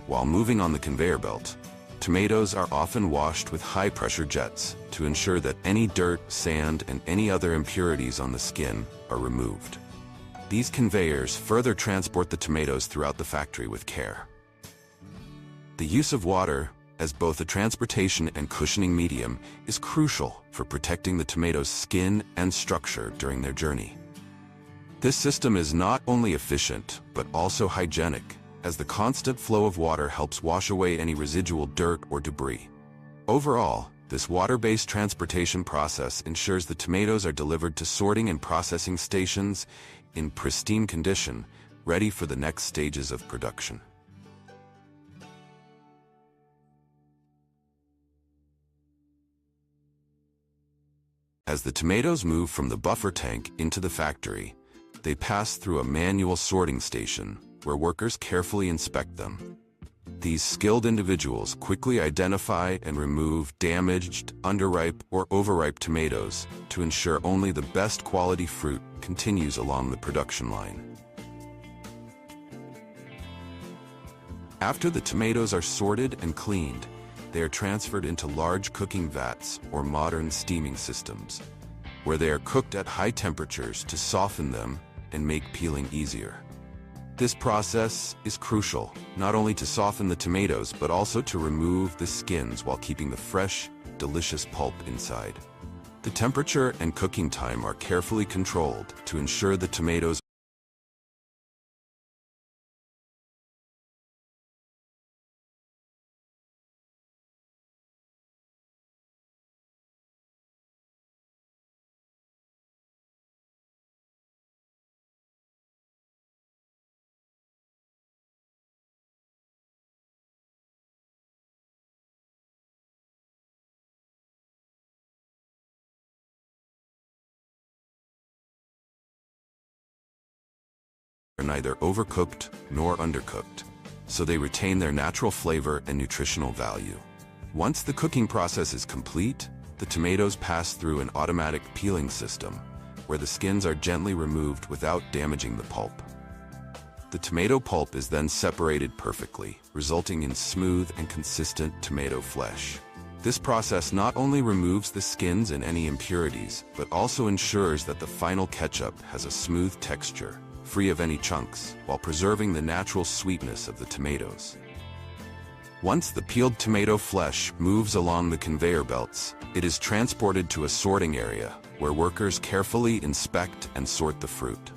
While moving on the conveyor belt, tomatoes are often washed with high-pressure jets to ensure that any dirt, sand, and any other impurities on the skin are removed. These conveyors further transport the tomatoes throughout the factory with care. The use of water as both a transportation and cushioning medium is crucial for protecting the tomatoes' skin and structure during their journey. This system is not only efficient, but also hygienic, as the constant flow of water helps wash away any residual dirt or debris. Overall, this water-based transportation process ensures the tomatoes are delivered to sorting and processing stations in pristine condition, ready for the next stages of production. As the tomatoes move from the buffer tank into the factory, they pass through a manual sorting station where workers carefully inspect them. These skilled individuals quickly identify and remove damaged, underripe, or overripe tomatoes to ensure only the best quality fruit continues along the production line. After the tomatoes are sorted and cleaned, they are transferred into large cooking vats or modern steaming systems, where they are cooked at high temperatures to soften them and make peeling easier. This process is crucial, not only to soften the tomatoes, but also to remove the skins while keeping the fresh, delicious pulp inside. The temperature and cooking time are carefully controlled to ensure the tomatoes are neither overcooked nor undercooked, so they retain their natural flavor and nutritional value. Once the cooking process is complete, the tomatoes pass through an automatic peeling system, where the skins are gently removed without damaging the pulp. The tomato pulp is then separated perfectly, resulting in smooth and consistent tomato flesh. This process not only removes the skins and any impurities, but also ensures that the final ketchup has a smooth texture, free of any chunks, while preserving the natural sweetness of the tomatoes. Once the peeled tomato flesh moves along the conveyor belts, it is transported to a sorting area, where workers carefully inspect and sort the fruit.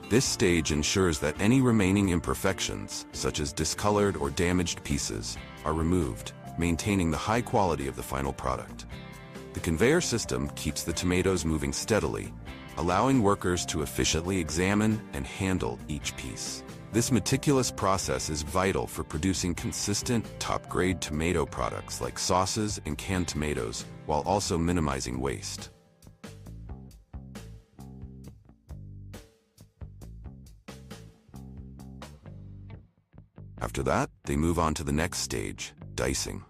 This stage ensures that any remaining imperfections, such as discolored or damaged pieces, are removed, maintaining the high quality of the final product. The conveyor system keeps the tomatoes moving steadily, allowing workers to efficiently examine and handle each piece. This meticulous process is vital for producing consistent, top-grade tomato products like sauces and canned tomatoes, while also minimizing waste. After that, they move on to the next stage, dicing.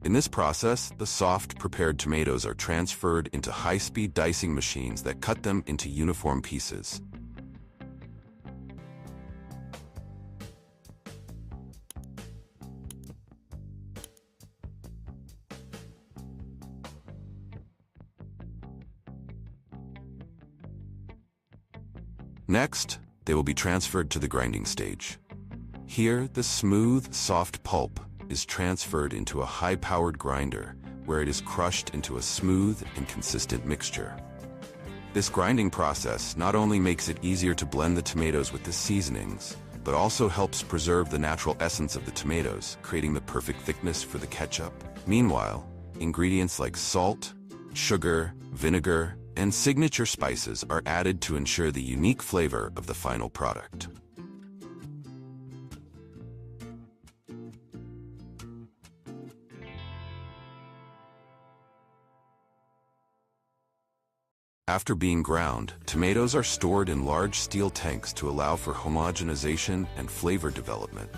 In this process, the soft, prepared tomatoes are transferred into high-speed dicing machines that cut them into uniform pieces. Next, they will be transferred to the grinding stage. Here, the smooth, soft pulp is transferred into a high-powered grinder, where it is crushed into a smooth and consistent mixture. This grinding process not only makes it easier to blend the tomatoes with the seasonings, but also helps preserve the natural essence of the tomatoes, creating the perfect thickness for the ketchup. Meanwhile, ingredients like salt, sugar, vinegar, and signature spices are added to ensure the unique flavor of the final product. After being ground, tomatoes are stored in large steel tanks to allow for homogenization and flavor development.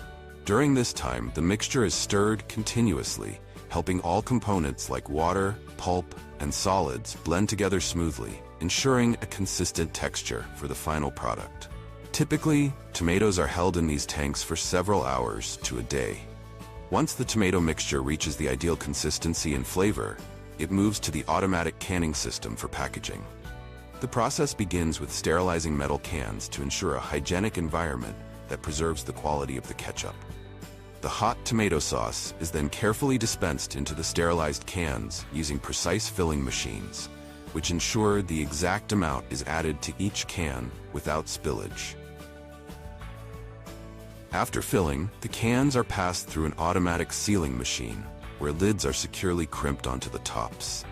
During this time, the mixture is stirred continuously, helping all components like water, pulp, and solids blend together smoothly, ensuring a consistent texture for the final product. Typically, tomatoes are held in these tanks for several hours to a day. Once the tomato mixture reaches the ideal consistency and flavor, it moves to the automatic canning system for packaging. The process begins with sterilizing metal cans to ensure a hygienic environment that preserves the quality of the ketchup. The hot tomato sauce is then carefully dispensed into the sterilized cans using precise filling machines, which ensure the exact amount is added to each can without spillage. After filling, the cans are passed through an automatic sealing machine, where lids are securely crimped onto the tops.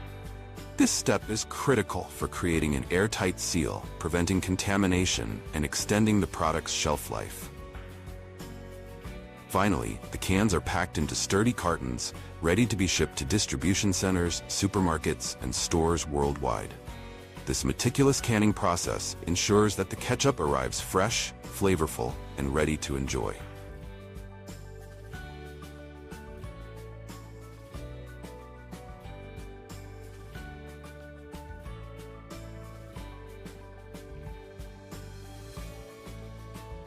This step is critical for creating an airtight seal, preventing contamination and extending the product's shelf life. Finally, the cans are packed into sturdy cartons, ready to be shipped to distribution centers, supermarkets, and stores worldwide. This meticulous canning process ensures that the ketchup arrives fresh, flavorful, and ready to enjoy.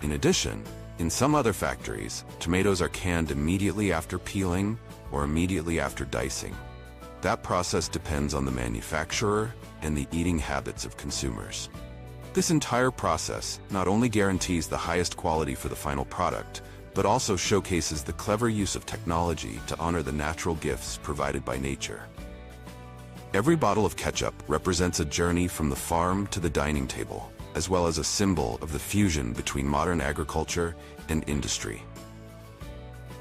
In addition, in some other factories, tomatoes are canned immediately after peeling or immediately after dicing. That process depends on the manufacturer and the eating habits of consumers. This entire process not only guarantees the highest quality for the final product, but also showcases the clever use of technology to honor the natural gifts provided by nature. Every bottle of ketchup represents a journey from the farm to the dining table, as well as a symbol of the fusion between modern agriculture and industry.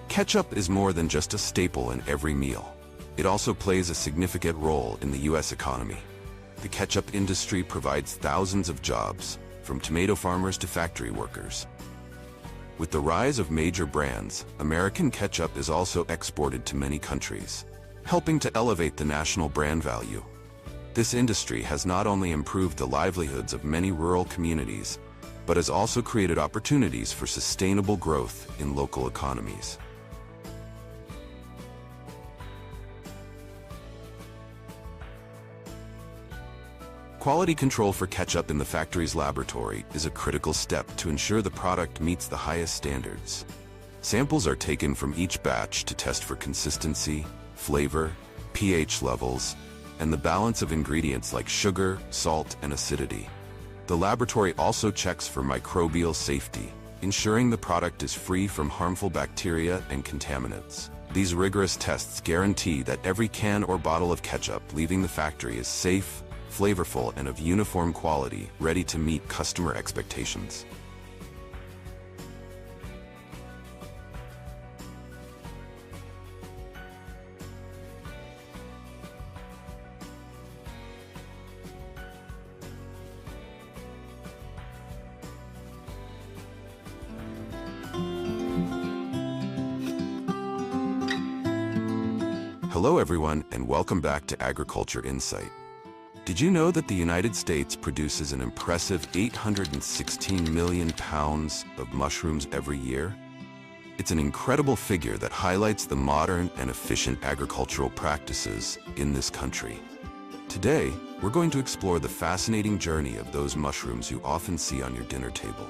Ketchup is more than just a staple in every meal. It also plays a significant role in the U.S. economy. The ketchup industry provides thousands of jobs, from tomato farmers to factory workers. With the rise of major brands, American ketchup is also exported to many countries, helping to elevate the national brand value. This industry has not only improved the livelihoods of many rural communities, but has also created opportunities for sustainable growth in local economies. Quality control for ketchup in the factory's laboratory is a critical step to ensure the product meets the highest standards. Samples are taken from each batch to test for consistency, flavor, pH levels, and the balance of ingredients like sugar, salt, and acidity. The laboratory also checks for microbial safety, ensuring the product is free from harmful bacteria and contaminants. These rigorous tests guarantee that every can or bottle of ketchup leaving the factory is safe, flavorful, and of uniform quality, ready to meet customer expectations. Hello everyone, and welcome back to Agriculture Insight. Did you know that the United States produces an impressive 816 million pounds of mushrooms every year? It's an incredible figure that highlights the modern and efficient agricultural practices in this country. Today, we're going to explore the fascinating journey of those mushrooms you often see on your dinner table.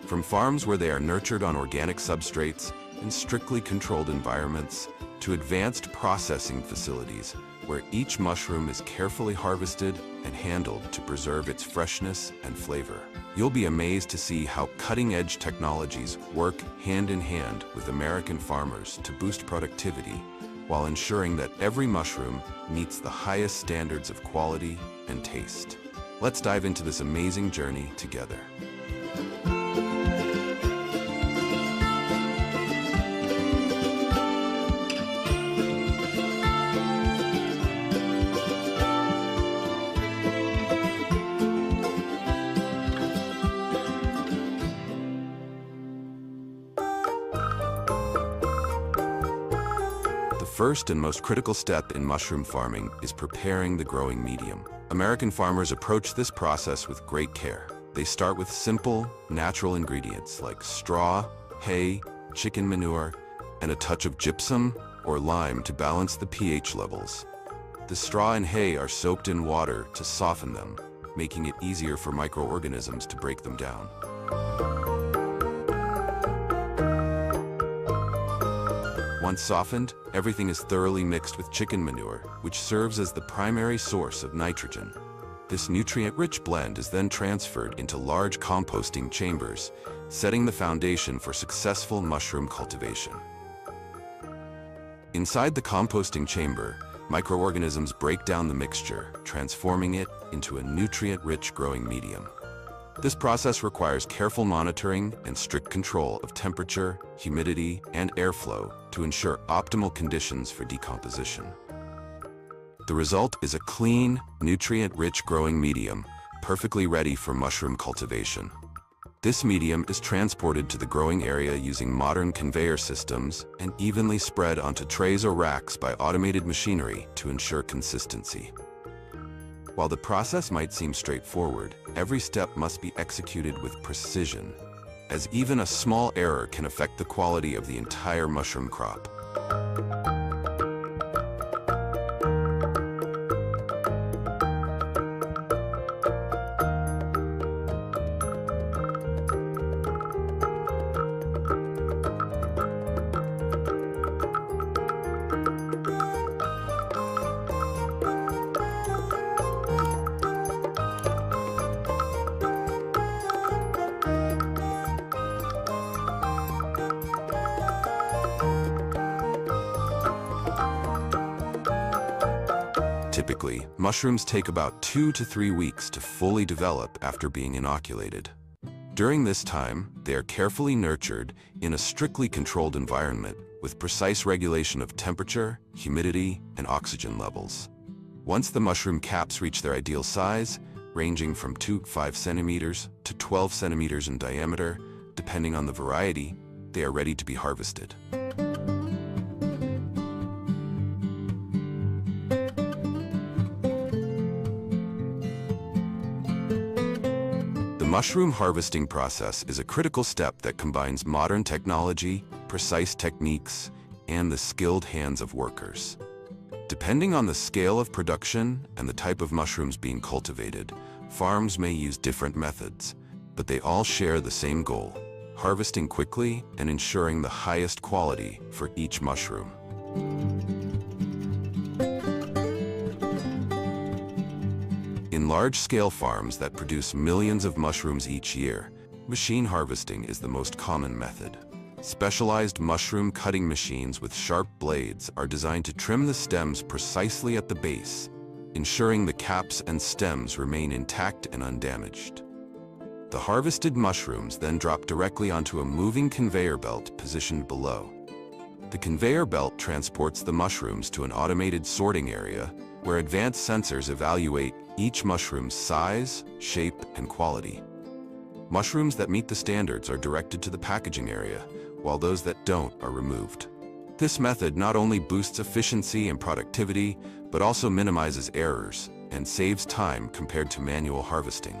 From farms where they are nurtured on organic substrates in strictly controlled environments, to advanced processing facilities where each mushroom is carefully harvested and handled to preserve its freshness and flavor. You'll be amazed to see how cutting-edge technologies work hand in hand with American farmers to boost productivity while ensuring that every mushroom meets the highest standards of quality and taste. Let's dive into this amazing journey together. The first and most critical step in mushroom farming is preparing the growing medium. American farmers approach this process with great care. They start with simple, natural ingredients like straw, hay, chicken manure, and a touch of gypsum or lime to balance the pH levels. The straw and hay are soaked in water to soften them, making it easier for microorganisms to break them down. Once softened, everything is thoroughly mixed with chicken manure, which serves as the primary source of nitrogen. This nutrient-rich blend is then transferred into large composting chambers, setting the foundation for successful mushroom cultivation. Inside the composting chamber, microorganisms break down the mixture, transforming it into a nutrient-rich growing medium. This process requires careful monitoring and strict control of temperature, humidity, and airflow to ensure optimal conditions for decomposition. The result is a clean, nutrient-rich growing medium, perfectly ready for mushroom cultivation. This medium is transported to the growing area using modern conveyor systems and evenly spread onto trays or racks by automated machinery to ensure consistency. While the process might seem straightforward, every step must be executed with precision, as even a small error can affect the quality of the entire mushroom crop. Typically, mushrooms take about 2 to 3 weeks to fully develop after being inoculated. During this time, they are carefully nurtured in a strictly controlled environment with precise regulation of temperature, humidity, and oxygen levels. Once the mushroom caps reach their ideal size, ranging from 5 centimeters to 12 centimeters in diameter, depending on the variety, they are ready to be harvested. The mushroom harvesting process is a critical step that combines modern technology, precise techniques, and the skilled hands of workers. Depending on the scale of production and the type of mushrooms being cultivated, farms may use different methods, but they all share the same goal: harvesting quickly and ensuring the highest quality for each mushroom. In large-scale farms that produce millions of mushrooms each year, machine harvesting is the most common method. Specialized mushroom cutting machines with sharp blades are designed to trim the stems precisely at the base, ensuring the caps and stems remain intact and undamaged. The harvested mushrooms then drop directly onto a moving conveyor belt positioned below. The conveyor belt transports the mushrooms to an automated sorting area where advanced sensors evaluate each mushroom's size, shape, and quality. Mushrooms that meet the standards are directed to the packaging area, while those that don't are removed. This method not only boosts efficiency and productivity, but also minimizes errors and saves time compared to manual harvesting.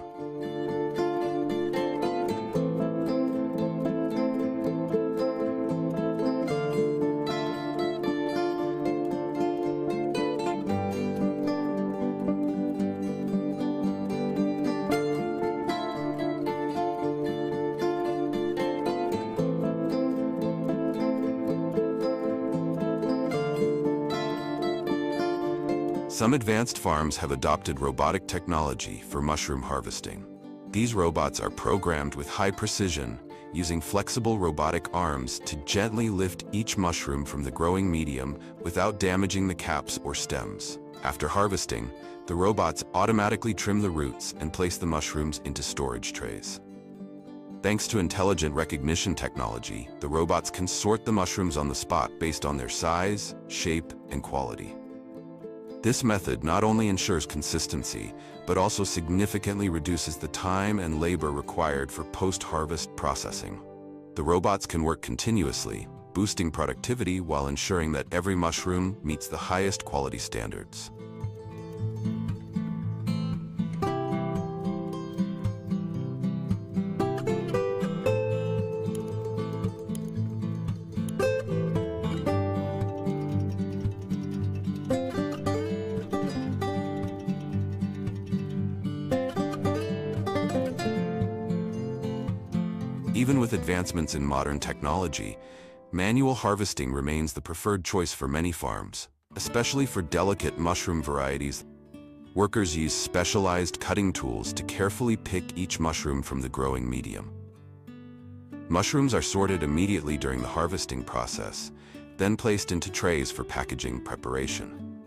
Some advanced farms have adopted robotic technology for mushroom harvesting. These robots are programmed with high precision, using flexible robotic arms to gently lift each mushroom from the growing medium without damaging the caps or stems. After harvesting, the robots automatically trim the roots and place the mushrooms into storage trays. Thanks to intelligent recognition technology, the robots can sort the mushrooms on the spot based on their size, shape, and quality. This method not only ensures consistency, but also significantly reduces the time and labor required for post-harvest processing. The robots can work continuously, boosting productivity while ensuring that every mushroom meets the highest quality standards. Even with advancements in modern technology, manual harvesting remains the preferred choice for many farms, especially for delicate mushroom varieties. Workers use specialized cutting tools to carefully pick each mushroom from the growing medium. Mushrooms are sorted immediately during the harvesting process, then placed into trays for packaging preparation.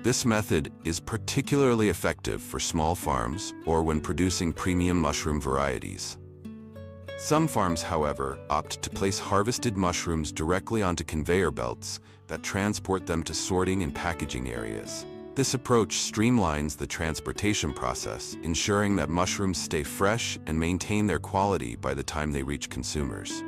This method is particularly effective for small farms or when producing premium mushroom varieties. Some farms, however, opt to place harvested mushrooms directly onto conveyor belts that transport them to sorting and packaging areas. This approach streamlines the transportation process, ensuring that mushrooms stay fresh and maintain their quality by the time they reach consumers.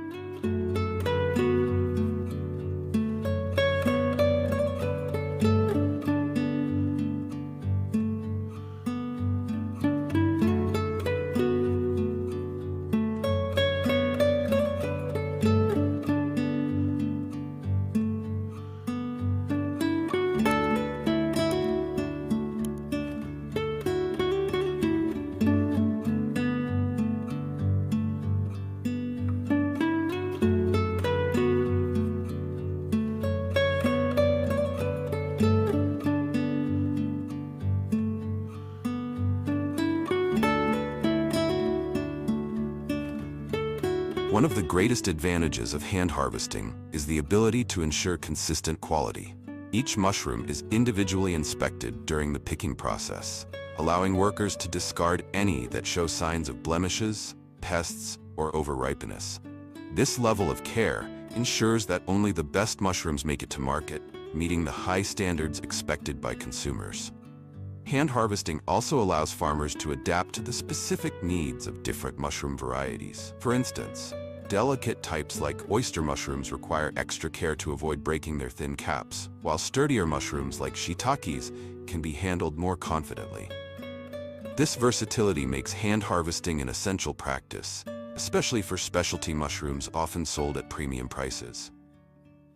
One of the greatest advantages of hand harvesting is the ability to ensure consistent quality. Each mushroom is individually inspected during the picking process, allowing workers to discard any that show signs of blemishes, pests, or overripeness. This level of care ensures that only the best mushrooms make it to market, meeting the high standards expected by consumers. Hand harvesting also allows farmers to adapt to the specific needs of different mushroom varieties. For instance, delicate types like oyster mushrooms require extra care to avoid breaking their thin caps, while sturdier mushrooms like shiitakes can be handled more confidently. This versatility makes hand harvesting an essential practice, especially for specialty mushrooms often sold at premium prices.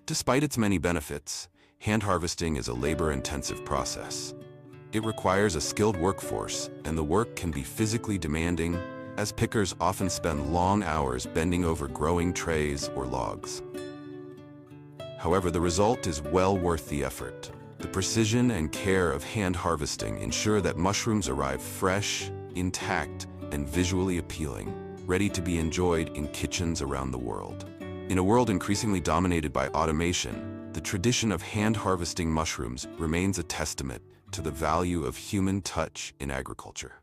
Despite its many benefits, hand harvesting is a labor-intensive process. It requires a skilled workforce, and the work can be physically demanding, as pickers often spend long hours bending over growing trays or logs. However, the result is well worth the effort. The precision and care of hand harvesting ensure that mushrooms arrive fresh, intact, and visually appealing, ready to be enjoyed in kitchens around the world. In a world increasingly dominated by automation, the tradition of hand harvesting mushrooms remains a testament to the value of human touch in agriculture.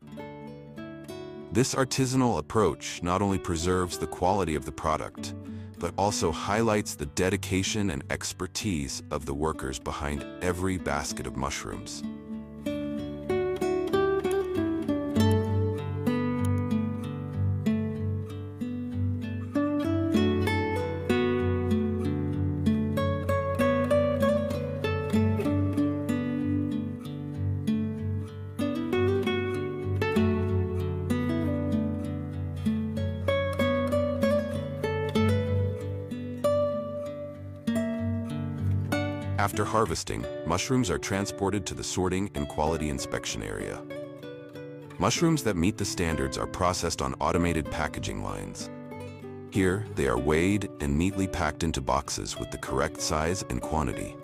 This artisanal approach not only preserves the quality of the product, but also highlights the dedication and expertise of the workers behind every basket of mushrooms. After harvesting, mushrooms are transported to the sorting and quality inspection area. Mushrooms that meet the standards are processed on automated packaging lines. Here, they are weighed and neatly packed into boxes with the correct size and quantity.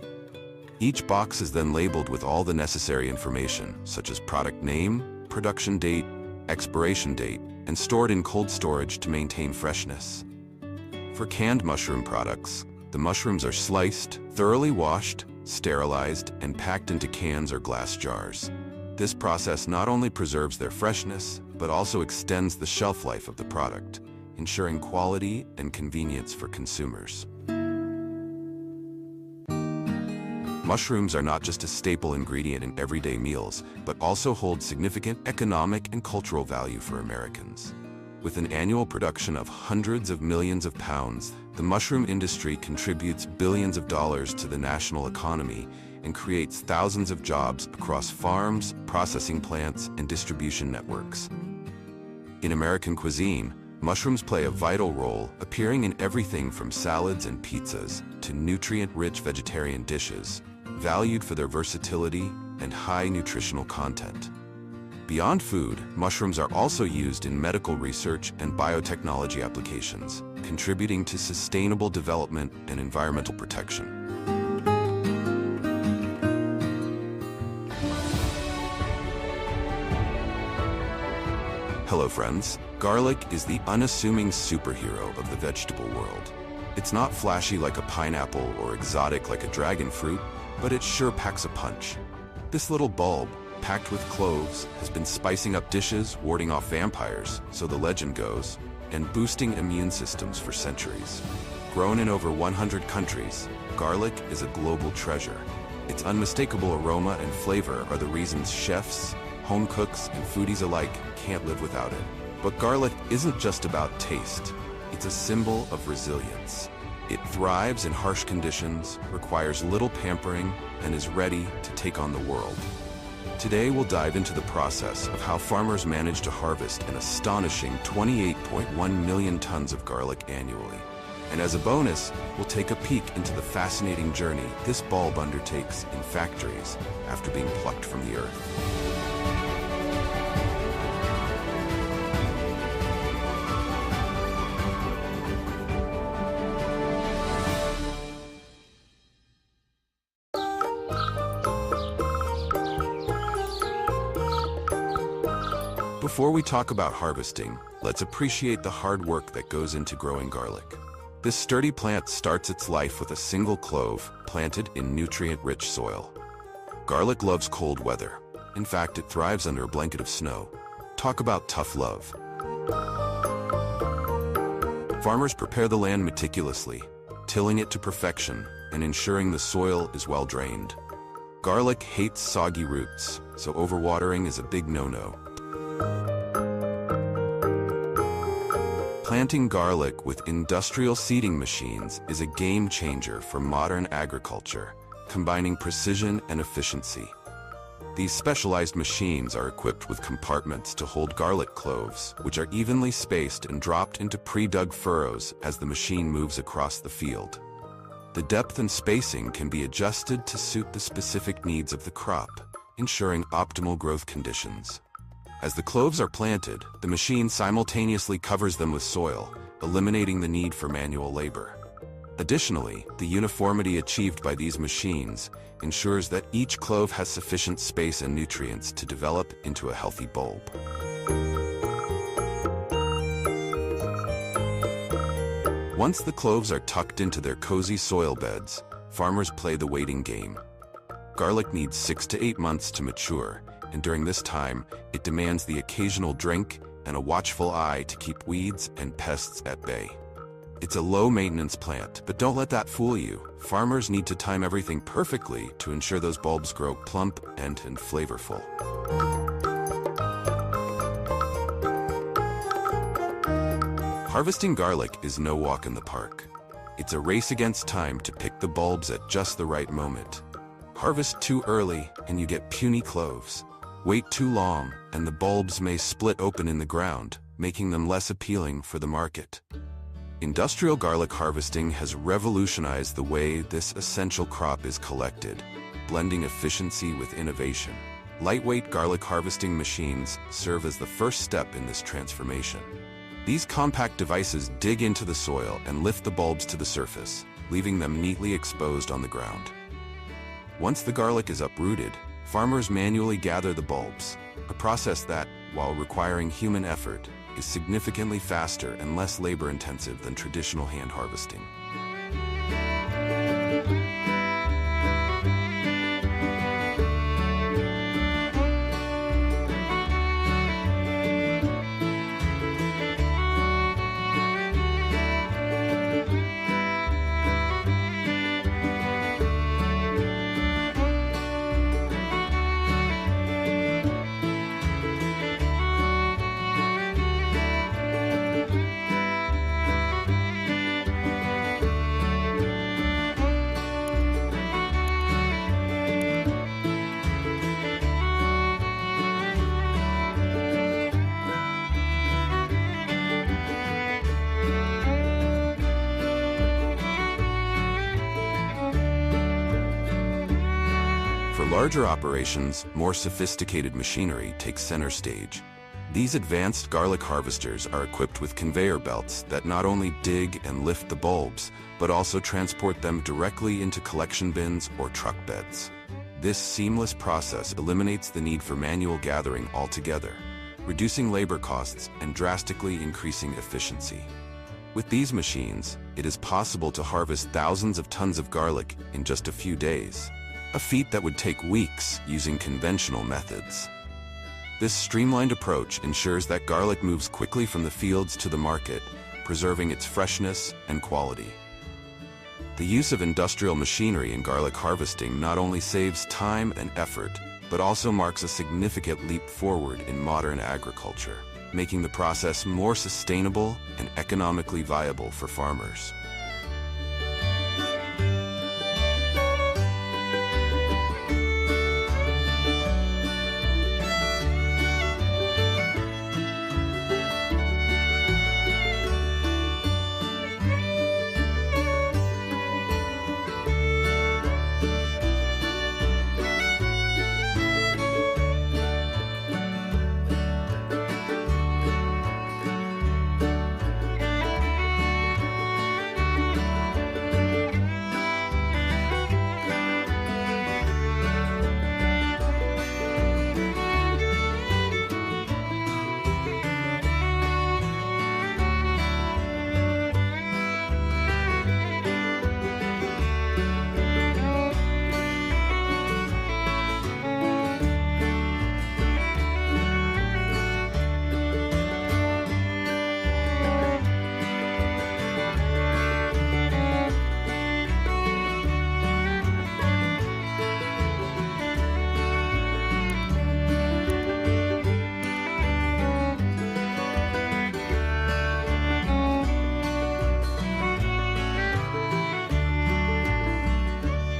Each box is then labeled with all the necessary information, such as product name, production date, expiration date, and stored in cold storage to maintain freshness. For canned mushroom products, the mushrooms are sliced, thoroughly washed, sterilized, and packed into cans or glass jars. This process not only preserves their freshness, but also extends the shelf life of the product, ensuring quality and convenience for consumers. Mushrooms are not just a staple ingredient in everyday meals, but also hold significant economic and cultural value for Americans. With an annual production of hundreds of millions of pounds, the mushroom industry contributes billions of dollars to the national economy and creates thousands of jobs across farms, processing plants, and distribution networks. In American cuisine, mushrooms play a vital role, appearing in everything from salads and pizzas to nutrient-rich vegetarian dishes, valued for their versatility and high nutritional content. Beyond food, mushrooms are also used in medical research and biotechnology applications, contributing to sustainable development and environmental protection. Hello friends, garlic is the unassuming superhero of the vegetable world. It's not flashy like a pineapple or exotic like a dragon fruit, but it sure packs a punch. This little bulb, packed with cloves, has been spicing up dishes, warding off vampires, so the legend goes, and boosting immune systems for centuries. Grown in over 100 countries, garlic is a global treasure. Its unmistakable aroma and flavor are the reasons chefs, home cooks, and foodies alike can't live without it. But garlic isn't just about taste. It's a symbol of resilience. It thrives in harsh conditions, requires little pampering, and is ready to take on the world. Today we'll dive into the process of how farmers manage to harvest an astonishing 28.1 million tons of garlic annually. And as a bonus, we'll take a peek into the fascinating journey this bulb undertakes in factories after being plucked from the earth. Before we talk about harvesting, let's appreciate the hard work that goes into growing garlic. This sturdy plant starts its life with a single clove planted in nutrient-rich soil. Garlic loves cold weather. In fact, it thrives under a blanket of snow. Talk about tough love. Farmers prepare the land meticulously, tilling it to perfection and ensuring the soil is well drained. Garlic hates soggy roots, so overwatering is a big no-no. Planting garlic with industrial seeding machines is a game changer for modern agriculture, combining precision and efficiency. These specialized machines are equipped with compartments to hold garlic cloves, which are evenly spaced and dropped into pre-dug furrows as the machine moves across the field. The depth and spacing can be adjusted to suit the specific needs of the crop, ensuring optimal growth conditions. As the cloves are planted, the machine simultaneously covers them with soil, eliminating the need for manual labor. Additionally, the uniformity achieved by these machines ensures that each clove has sufficient space and nutrients to develop into a healthy bulb. Once the cloves are tucked into their cozy soil beds, farmers play the waiting game. Garlic needs 6 to 8 months to mature, and during this time, it demands the occasional drink and a watchful eye to keep weeds and pests at bay. It's a low-maintenance plant, but don't let that fool you. Farmers need to time everything perfectly to ensure those bulbs grow plump and flavorful. Harvesting garlic is no walk in the park. It's a race against time to pick the bulbs at just the right moment. Harvest too early and you get puny cloves. Wait too long and the bulbs may split open in the ground, making them less appealing for the market. Industrial garlic harvesting has revolutionized the way this essential crop is collected, blending efficiency with innovation. Lightweight garlic harvesting machines serve as the first step in this transformation. These compact devices dig into the soil and lift the bulbs to the surface, leaving them neatly exposed on the ground. Once the garlic is uprooted, farmers manually gather the bulbs, a process that, while requiring human effort, is significantly faster and less labor-intensive than traditional hand harvesting. For larger operations, more sophisticated machinery takes center stage. These advanced garlic harvesters are equipped with conveyor belts that not only dig and lift the bulbs, but also transport them directly into collection bins or truck beds. This seamless process eliminates the need for manual gathering altogether, reducing labor costs and drastically increasing efficiency. With these machines, it is possible to harvest thousands of tons of garlic in just a few days, a feat that would take weeks using conventional methods. This streamlined approach ensures that garlic moves quickly from the fields to the market, preserving its freshness and quality. The use of industrial machinery in garlic harvesting not only saves time and effort, but also marks a significant leap forward in modern agriculture, making the process more sustainable and economically viable for farmers.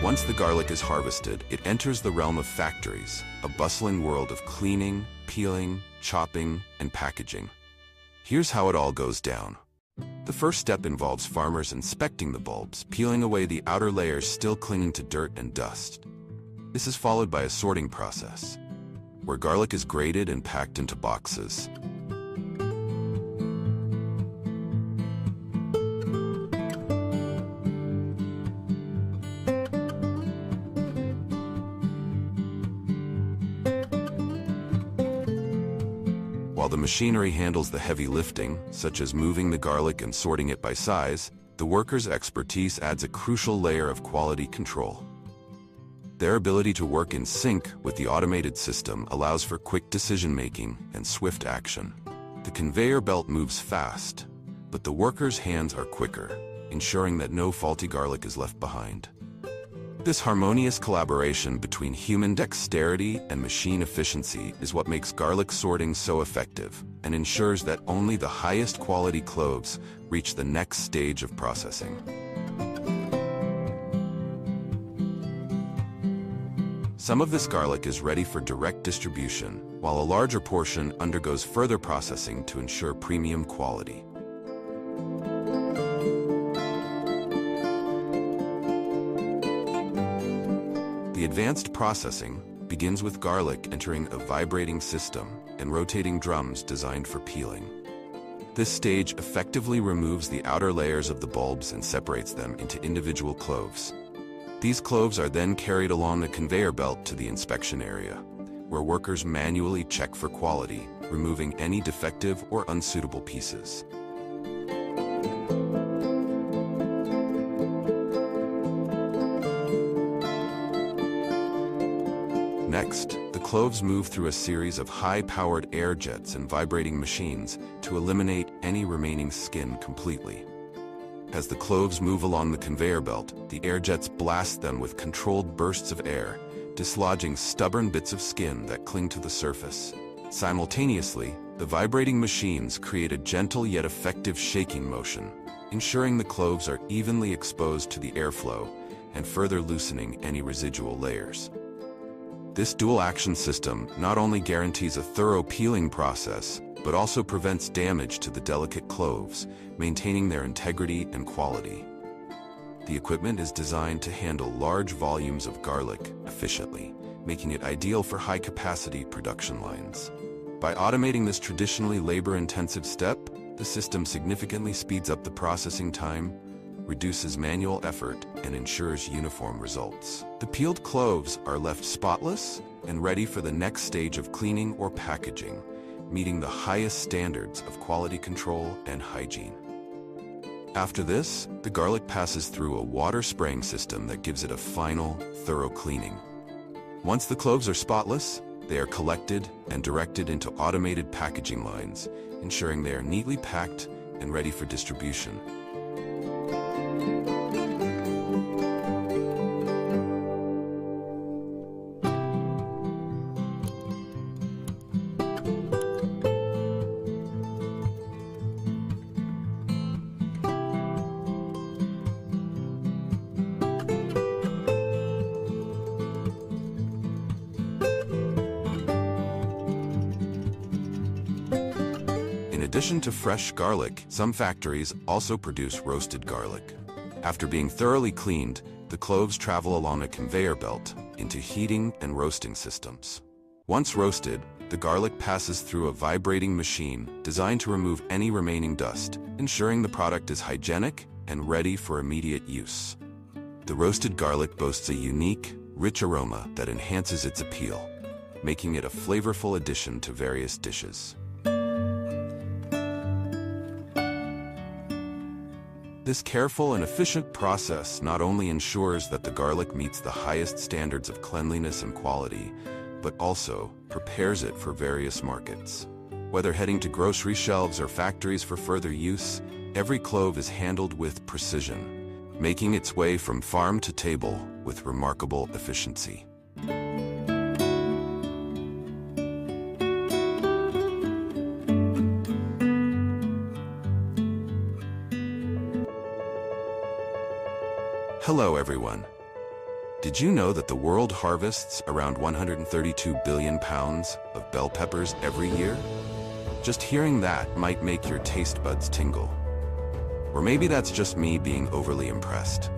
Once the garlic is harvested, it enters the realm of factories, a bustling world of cleaning, peeling, chopping, and packaging. Here's how it all goes down. The first step involves farmers inspecting the bulbs, peeling away the outer layers still clinging to dirt and dust. This is followed by a sorting process, where garlic is graded and packed into boxes. While the machinery handles the heavy lifting, such as moving the garlic and sorting it by size, the workers' expertise adds a crucial layer of quality control. Their ability to work in sync with the automated system allows for quick decision-making and swift action. The conveyor belt moves fast, but the workers' hands are quicker, ensuring that no faulty garlic is left behind. This harmonious collaboration between human dexterity and machine efficiency is what makes garlic sorting so effective and ensures that only the highest quality cloves reach the next stage of processing. Some of this garlic is ready for direct distribution, while a larger portion undergoes further processing to ensure premium quality. The advanced processing begins with garlic entering a vibrating system and rotating drums designed for peeling. This stage effectively removes the outer layers of the bulbs and separates them into individual cloves. These cloves are then carried along the conveyor belt to the inspection area, where workers manually check for quality, removing any defective or unsuitable pieces. Next, the cloves move through a series of high-powered air jets and vibrating machines to eliminate any remaining skin completely. As the cloves move along the conveyor belt, the air jets blast them with controlled bursts of air, dislodging stubborn bits of skin that cling to the surface. Simultaneously, the vibrating machines create a gentle yet effective shaking motion, ensuring the cloves are evenly exposed to the airflow and further loosening any residual layers. This dual-action system not only guarantees a thorough peeling process, but also prevents damage to the delicate cloves, maintaining their integrity and quality. The equipment is designed to handle large volumes of garlic efficiently, making it ideal for high-capacity production lines. By automating this traditionally labor-intensive step, the system significantly speeds up the processing time, reduces manual effort, and ensures uniform results. The peeled cloves are left spotless and ready for the next stage of cleaning or packaging, meeting the highest standards of quality control and hygiene. After this, the garlic passes through a water spraying system that gives it a final, thorough cleaning. Once the cloves are spotless, they are collected and directed into automated packaging lines, ensuring they are neatly packed and ready for distribution. In addition to fresh garlic, some factories also produce roasted garlic. After being thoroughly cleaned, the cloves travel along a conveyor belt into heating and roasting systems. Once roasted, the garlic passes through a vibrating machine designed to remove any remaining dust, ensuring the product is hygienic and ready for immediate use. The roasted garlic boasts a unique, rich aroma that enhances its appeal, making it a flavorful addition to various dishes. This careful and efficient process not only ensures that the garlic meets the highest standards of cleanliness and quality, but also prepares it for various markets. Whether heading to grocery shelves or factories for further use, every clove is handled with precision, making its way from farm to table with remarkable efficiency. Hello everyone. Did you know that the world harvests around 132 billion pounds of bell peppers every year? Just hearing that might make your taste buds tingle. Or maybe that's just me being overly impressed.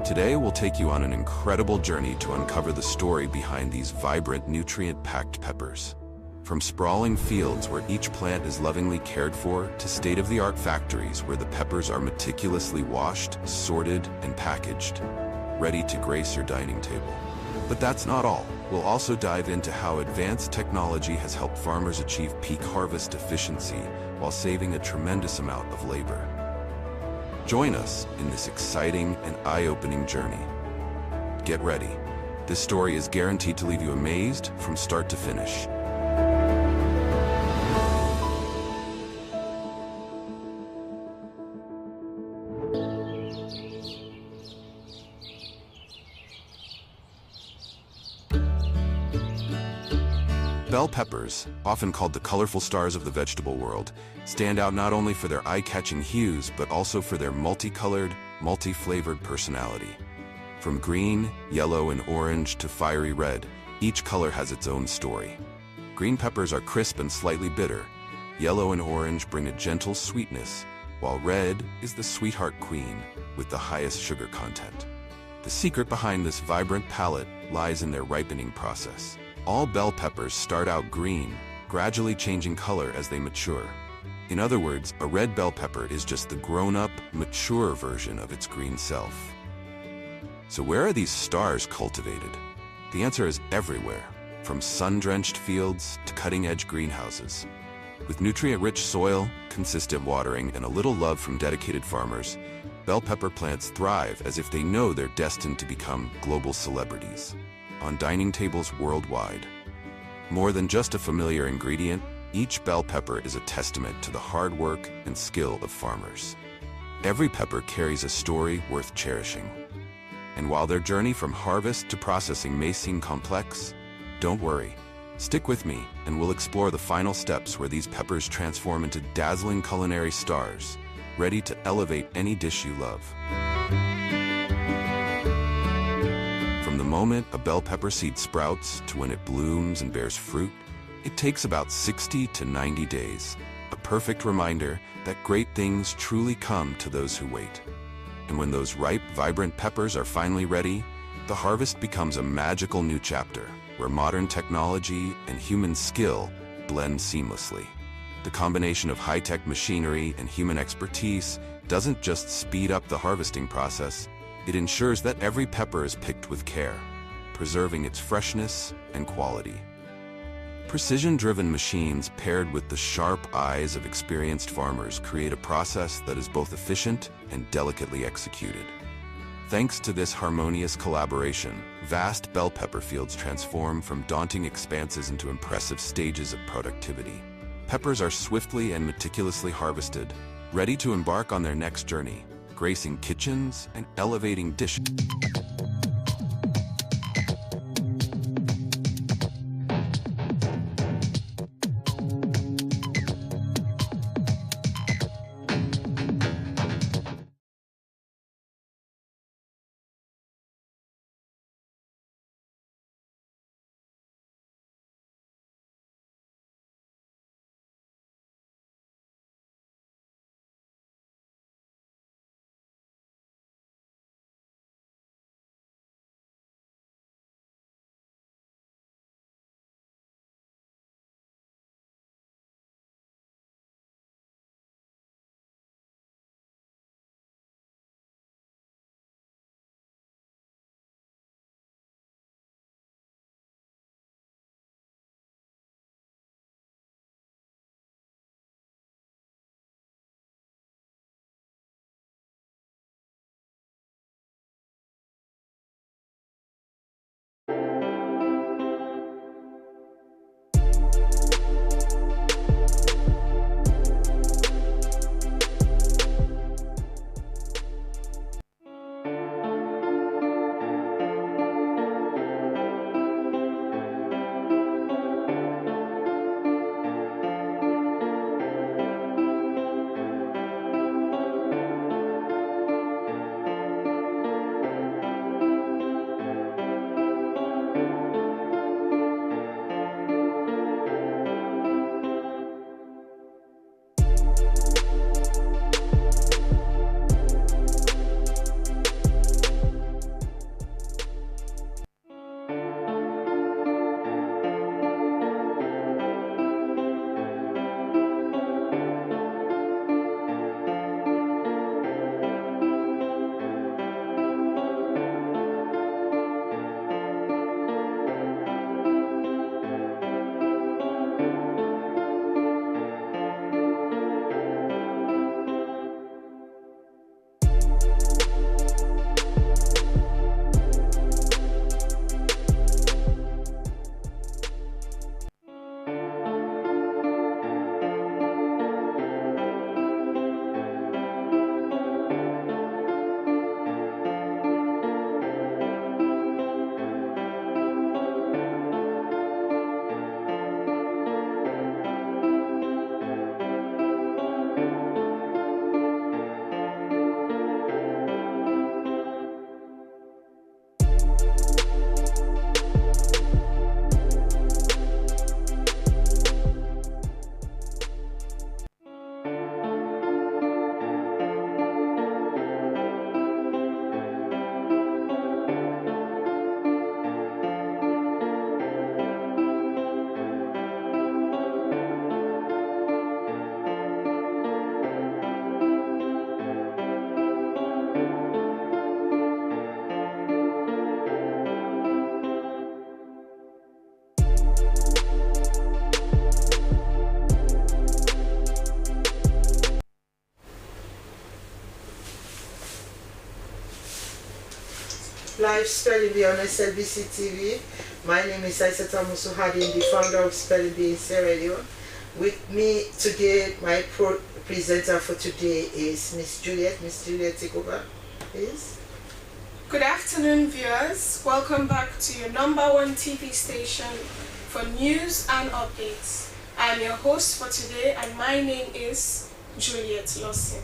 Today we'll take you on an incredible journey to uncover the story behind these vibrant, nutrient-packed peppers. From sprawling fields where each plant is lovingly cared for to state-of-the-art factories where the peppers are meticulously washed, sorted, and packaged, ready to grace your dining table. But that's not all. We'll also dive into how advanced technology has helped farmers achieve peak harvest efficiency while saving a tremendous amount of labor. Join us in this exciting and eye-opening journey. Get ready. This story is guaranteed to leave you amazed from start to finish. Bell peppers, often called the colorful stars of the vegetable world, stand out not only for their eye-catching hues, but also for their multicolored, multi-flavored personality. From green, yellow, and orange to fiery red, each color has its own story. Green peppers are crisp and slightly bitter. Yellow and orange bring a gentle sweetness, while red is the sweetheart queen with the highest sugar content. The secret behind this vibrant palette lies in their ripening process. All bell peppers start out green, gradually changing color as they mature. In other words, a red bell pepper is just the grown-up, mature version of its green self. So where are these stars cultivated? The answer is everywhere, from sun-drenched fields to cutting-edge greenhouses. With nutrient-rich soil, consistent watering, and a little love from dedicated farmers, bell pepper plants thrive as if they know they're destined to become global celebrities on dining tables worldwide. More than just a familiar ingredient, each bell pepper is a testament to the hard work and skill of farmers. Every pepper carries a story worth cherishing. And while their journey from harvest to processing may seem complex, don't worry. Stick with me, and we'll explore the final steps where these peppers transform into dazzling culinary stars, ready to elevate any dish you love. From the moment a bell pepper seed sprouts to when it blooms and bears fruit, it takes about 60 to 90 days, a perfect reminder that great things truly come to those who wait. And when those ripe, vibrant peppers are finally ready, the harvest becomes a magical new chapter where modern technology and human skill blend seamlessly. The combination of high-tech machinery and human expertise doesn't just speed up the harvesting process, it ensures that every pepper is picked with care, preserving its freshness and quality. Precision-driven machines paired with the sharp eyes of experienced farmers create a process that is both efficient and delicately executed. Thanks to this harmonious collaboration, vast bell pepper fields transform from daunting expanses into impressive stages of productivity. Peppers are swiftly and meticulously harvested, ready to embark on their next journey, gracing kitchens and elevating dishes. live Spelling Bee on Slbc TV. My name is Aisata Musuhadin, the founder of Spelling Bee in Sierra Leone. With me today, my presenter for today is Miss Juliet. Miss Juliet, take over, please. Good afternoon, viewers. Welcome back to your #1 TV station for news and updates. I am your host for today, and my name is Juliet Lawson.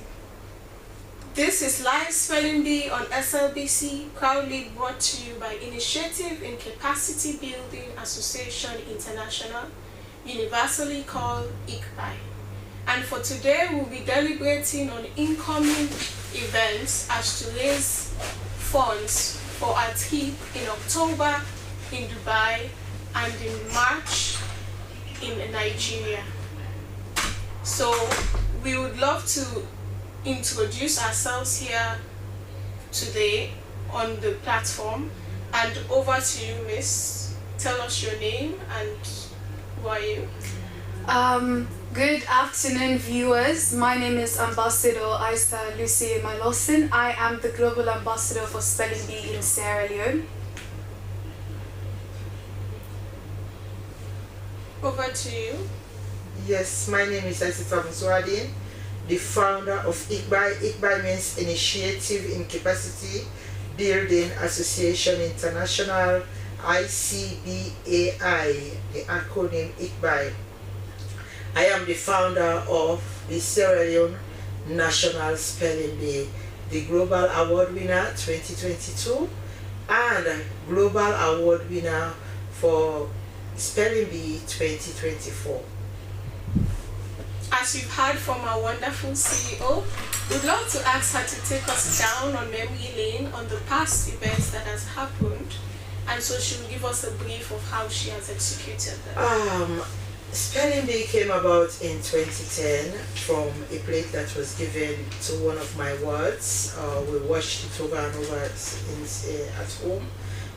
This is Live Spelling Bee on SLBC, proudly brought to you by Initiative in Capacity Building Association International, universally called ICBI. And for today, we'll be deliberating on incoming events as to raise funds for our trip in October in Dubai and in March in Nigeria. So we would love to introduce ourselves here today on the platform, and over to you, Miss. Tell us your name and who are you? Good afternoon, viewers. My name is Ambassador Isa Lucy Lawson. I am the Global Ambassador for Spelling Bee in Sierra Leone. Over to you. Yes, my name is Aisata Musuhadin, the founder of ICBI. ICBI means Initiative in Capacity Building Association International, ICBAI, the acronym ICBI. I am the founder of the Sierra Leone National Spelling Bee, the Global Award winner 2022 and Global Award winner for Spelling Bee 2024. As you've heard from our wonderful CEO, we'd love to ask her to take us down on memory lane on the past events that has happened, and so she'll give us a brief of how she has executed them. Spelling Bee came about in 2010 from a plate that was given to one of my wards. We watched it over and over at home,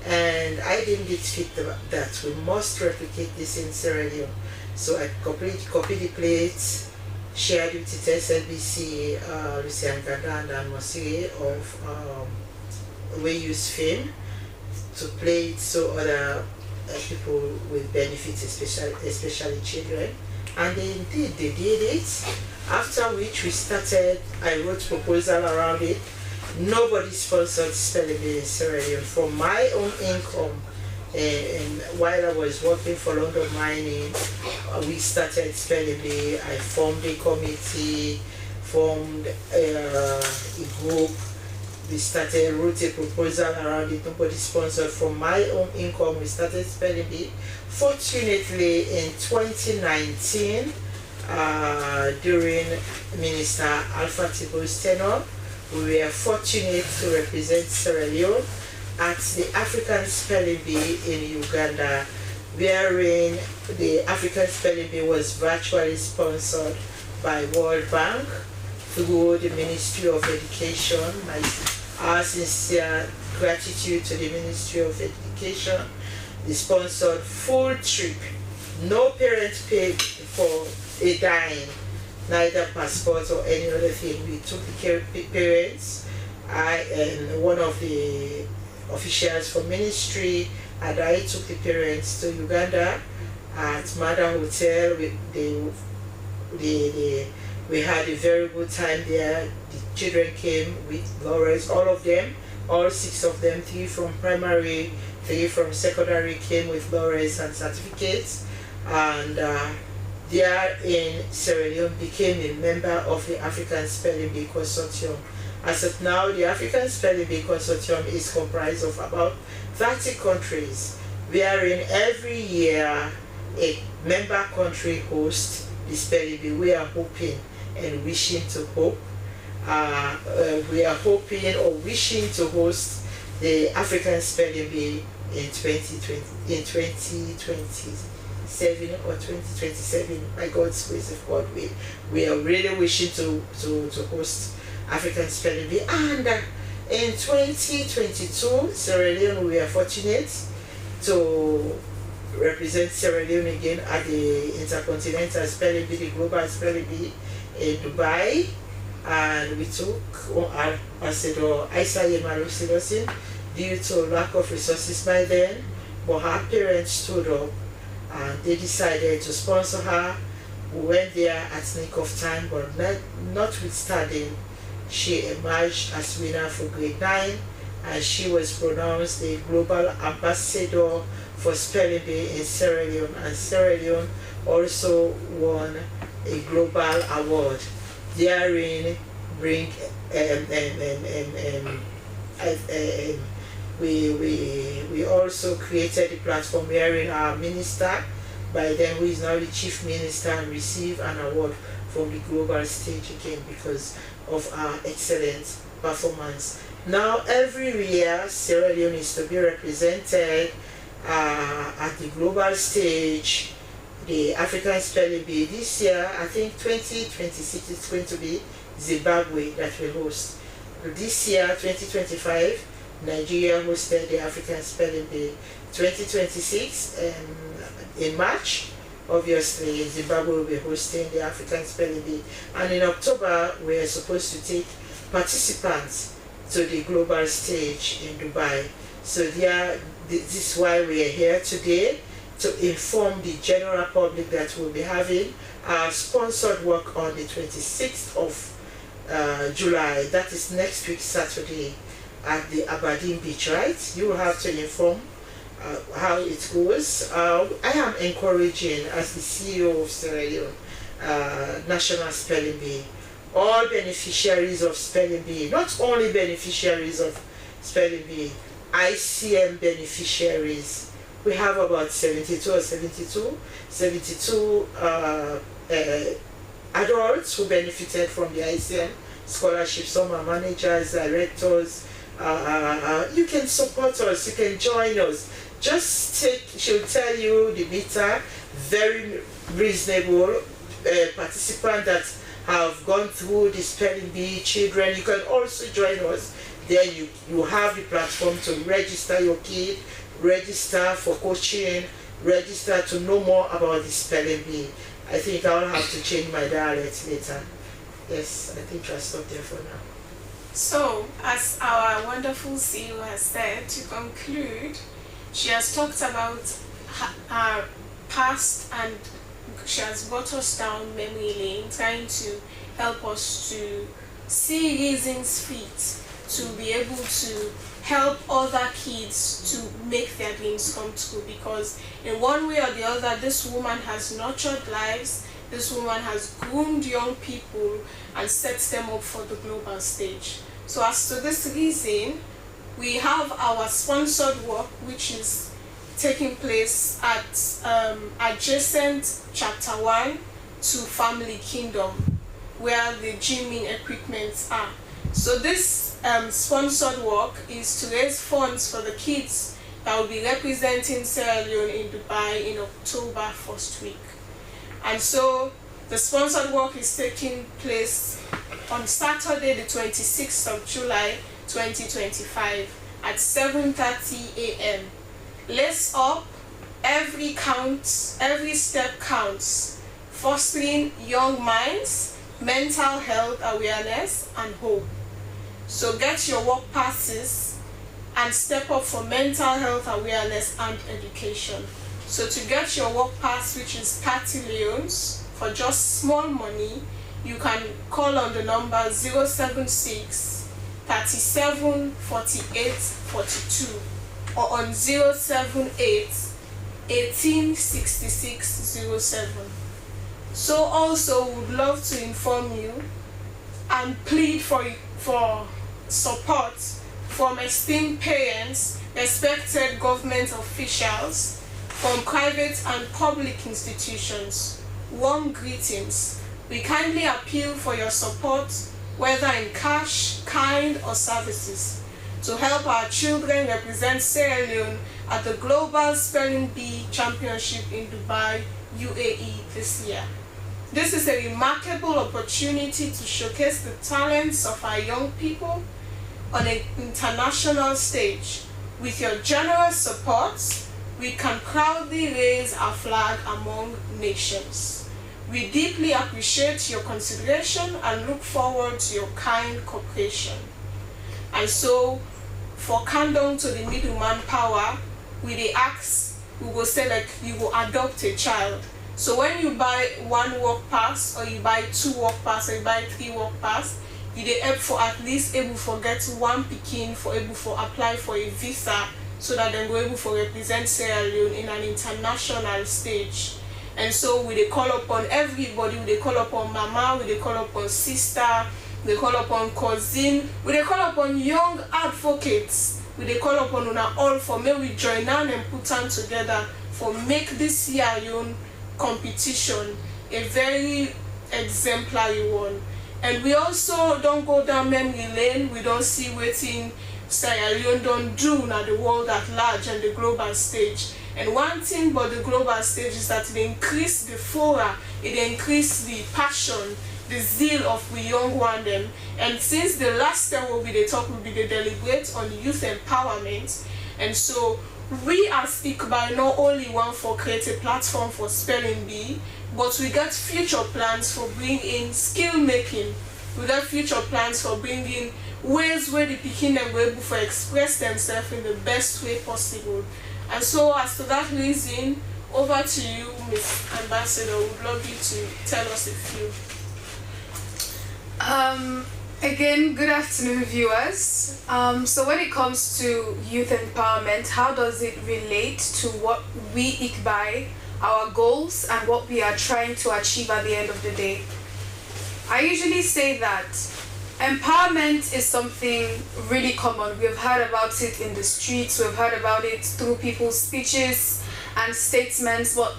and I deemed it fit that we must replicate this in Sierra Leone. So I copied the plate, shared with it SLBC, Lucian Ganda and Mosiri of We Use Fame to play it so other people will benefit, especially children. And they did it. After which we started, I wrote proposal around it. Nobody sponsored Spelling Bee in Sierra Leone. From my own income, and while I was working for London Mining, we started Spelling Bee. I formed a committee, formed a group. We wrote a proposal around it. Nobody sponsored. From my own income, we started Spelling Bee. Fortunately, in 2019, during Minister Alpha Tibo's tenure, we were fortunate to represent Sierra Leone at the African Spelling Bee in Uganda, wherein the African Spelling Bee was virtually sponsored by World Bank through the Ministry of Education. Our sincere gratitude to the Ministry of Education. They sponsored full trip. No parent paid for a dime, neither passport or any other thing. We took the parents. I and one of the officials from ministry, and I took the parents to Uganda at Mada Hotel. We had a very good time there. The children came with laurels, all of them, all 6 of them, 3 from primary, 3 from secondary, came with laurels and certificates, and there in Sierra Leone became a member of the African Spelling Bee Consortium. As of now, the African Spelling Bee Consortium is comprised of about 30 countries, wherein every year a member country hosts the Spelling Bee. We are hoping and wishing to hope. We are hoping or wishing to host the African Spelling Bee in 2027 or 2027. By God's grace of God, we are really wishing to host African Spelling Bee. And in 2022, Sierra Leone, we are fortunate to represent Sierra Leone again at the Intercontinental Spelling Bee, the Global Spelling Bee in Dubai. And we took Ambassador Isa Lucy Lawson, due to lack of resources by then, but her parents stood up and they decided to sponsor her. We went there at nick of time, but notwithstanding, she emerged as winner for grade 9, and she was pronounced the global ambassador for spelling bee in Sierra Leone, and Sierra Leone also won a global award. Therein, we also created a platform wherein our minister, by then who is now the chief minister, and received an award from the global stage again because of our excellent performance. Now every year Sierra Leone is to be represented at the global stage, the African Spelling Bee. This year, I think 2026, it's going to be Zimbabwe that will host. This year, 2025, Nigeria hosted the African Spelling Bee. 2026, in March, obviously, Zimbabwe will be hosting the African Spelling Bee. And in October, we are supposed to take participants to the global stage in Dubai. So this is why we are here today, to inform the general public that we'll be having our sponsored work on the 26th of July. That is next week, Saturday, at the Aberdeen Beach, right? You will have to inform how it goes. I am encouraging, as the CEO of Sierra Leone National Spelling Bee, all beneficiaries of Spelling Bee, not only beneficiaries of Spelling Bee, ICM beneficiaries. We have about 72 adults who benefited from the ICM scholarship. Some are managers, directors. You can support us, you can join us. Just she'll tell you the meter, very reasonable. Participants that have gone through the Spelling Bee, children, you can also join us. Then you have the platform to register your kid, register for coaching, register to know more about the Spelling Bee. I think I'll have to change my dialect later. Yes, I think I'll stop there for now. So, as our wonderful CEO has said, to conclude, she has talked about her past and she has brought us down memory lane, trying to help us to see reasons fit to be able to help other kids to make their dreams come true, because in one way or the other, this woman has nurtured lives, this woman has groomed young people and set them up for the global stage. So as to this reason, we have our sponsored work, which is taking place at adjacent Chapter 1 to Family Kingdom, where the gymming equipment are. So this sponsored work is to raise funds for the kids that will be representing Sierra Leone in Dubai in October 1st week. And so the sponsored work is taking place on Saturday the 26th of July 2025 at 7:30 a.m. Let's up, every step counts, fostering young minds, mental health awareness and hope. So get your work passes and step up for mental health awareness and education. So to get your work pass, which is 30 leones, for just small money, you can call on the number 076 37 48 42 or on 078 18 66 07. So also would love to inform you and plead for support from esteemed parents, respected government officials, from private and public institutions. Warm greetings. We kindly appeal for your support, whether in cash, kind, or services, to help our children represent Sierra Leone at the Global Spelling Bee Championship in Dubai, UAE this year. This is a remarkable opportunity to showcase the talents of our young people on an international stage. With your generous support, we can proudly raise our flag among nations. We deeply appreciate your consideration and look forward to your kind cooperation. And so, for countdown to the middleman power, we dey ask, we go say like you go adopt a child. So when you buy 1 work pass, or you buy 2 work pass, or you buy 3 work pass, you dey help for at least able for get 1 pikin for able for apply for a visa, so that they go able for represent Sierra Leone in an international stage. And so we dey call upon everybody, we dey call upon mama, we dey call upon sister, we dey call upon cousin, we dey call upon young advocates, we dey call upon una all for may we join hand and put hand together for make this Sierra Leone competition a very exemplary one. And we also don't go down memory lane, we don't see wetin Sierra Leone don't do na the world at large and the global stage. And one thing about the global stage is that it increase the fora, it increase the passion, the zeal of we young one them. And since the last time will be the talk, will be the deliberate on youth empowerment. And so we as ICBAI not only want for create a platform for spelling bee, but we got future plans for bringing in skill making. We got future plans for bringing ways where the Pekin them were able to express themselves in the best way possible. And so as to that reason, over to you, Ms. Ambassador. We'd love you to tell us a few. Again, good afternoon, viewers. So when it comes to youth empowerment, how does it relate to what we ICBAI, our goals, and what we are trying to achieve at the end of the day? I usually say that empowerment is something really common. We've heard about it in the streets, we've heard about it through people's speeches and statements, but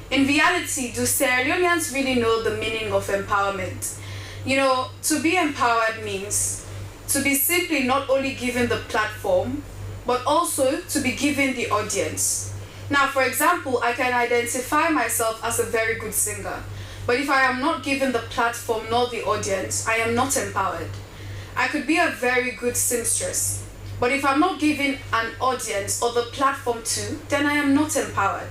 in reality, do Sierra Leoneans really know the meaning of empowerment? You know, to be empowered means to be simply not only given the platform, but also to be given the audience. Now, for example, I can identify myself as a very good singer, but if I am not given the platform nor the audience, I am not empowered. I could be a very good seamstress, but if I'm not given an audience or the platform to, then I am not empowered.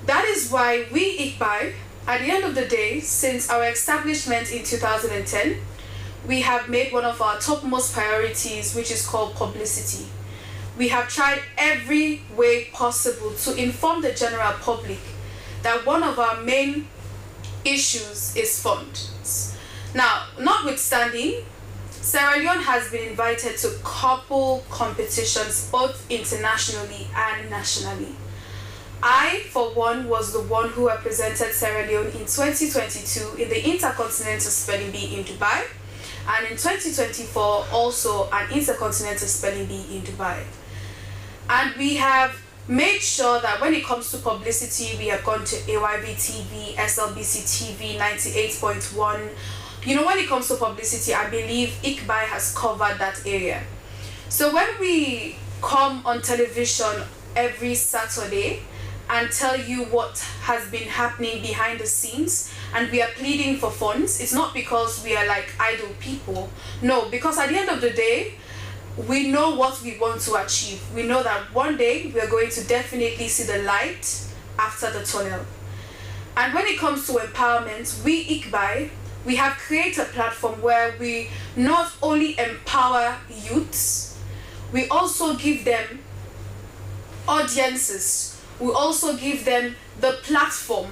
That is why we ICBAI, at the end of the day, since our establishment in 2010, we have made one of our topmost priorities, which is called publicity. We have tried every way possible to inform the general public that one of our main issues is funds. Now, notwithstanding, Sierra Leone has been invited to couple competitions both internationally and nationally. I, for one, was the one who represented Sierra Leone in 2022 in the Intercontinental Spelling Bee in Dubai, and in 2024 also an Intercontinental Spelling Bee in Dubai. And we have made sure that when it comes to publicity, we have gone to AYV TV, Slbc Tv, 98.1. You know, when it comes to publicity, I believe ICBAI has covered that area. So when we come on television every Saturday and tell you what has been happening behind the scenes, and we are pleading for funds, it's not because we are like idle people. No, because at the end of the day, we know what we want to achieve. We know that one day we are going to definitely see the light after the tunnel. And when it comes to empowerment, we ICBAI, we have created a platform where we not only empower youths, we also give them audiences. We also give them the platform,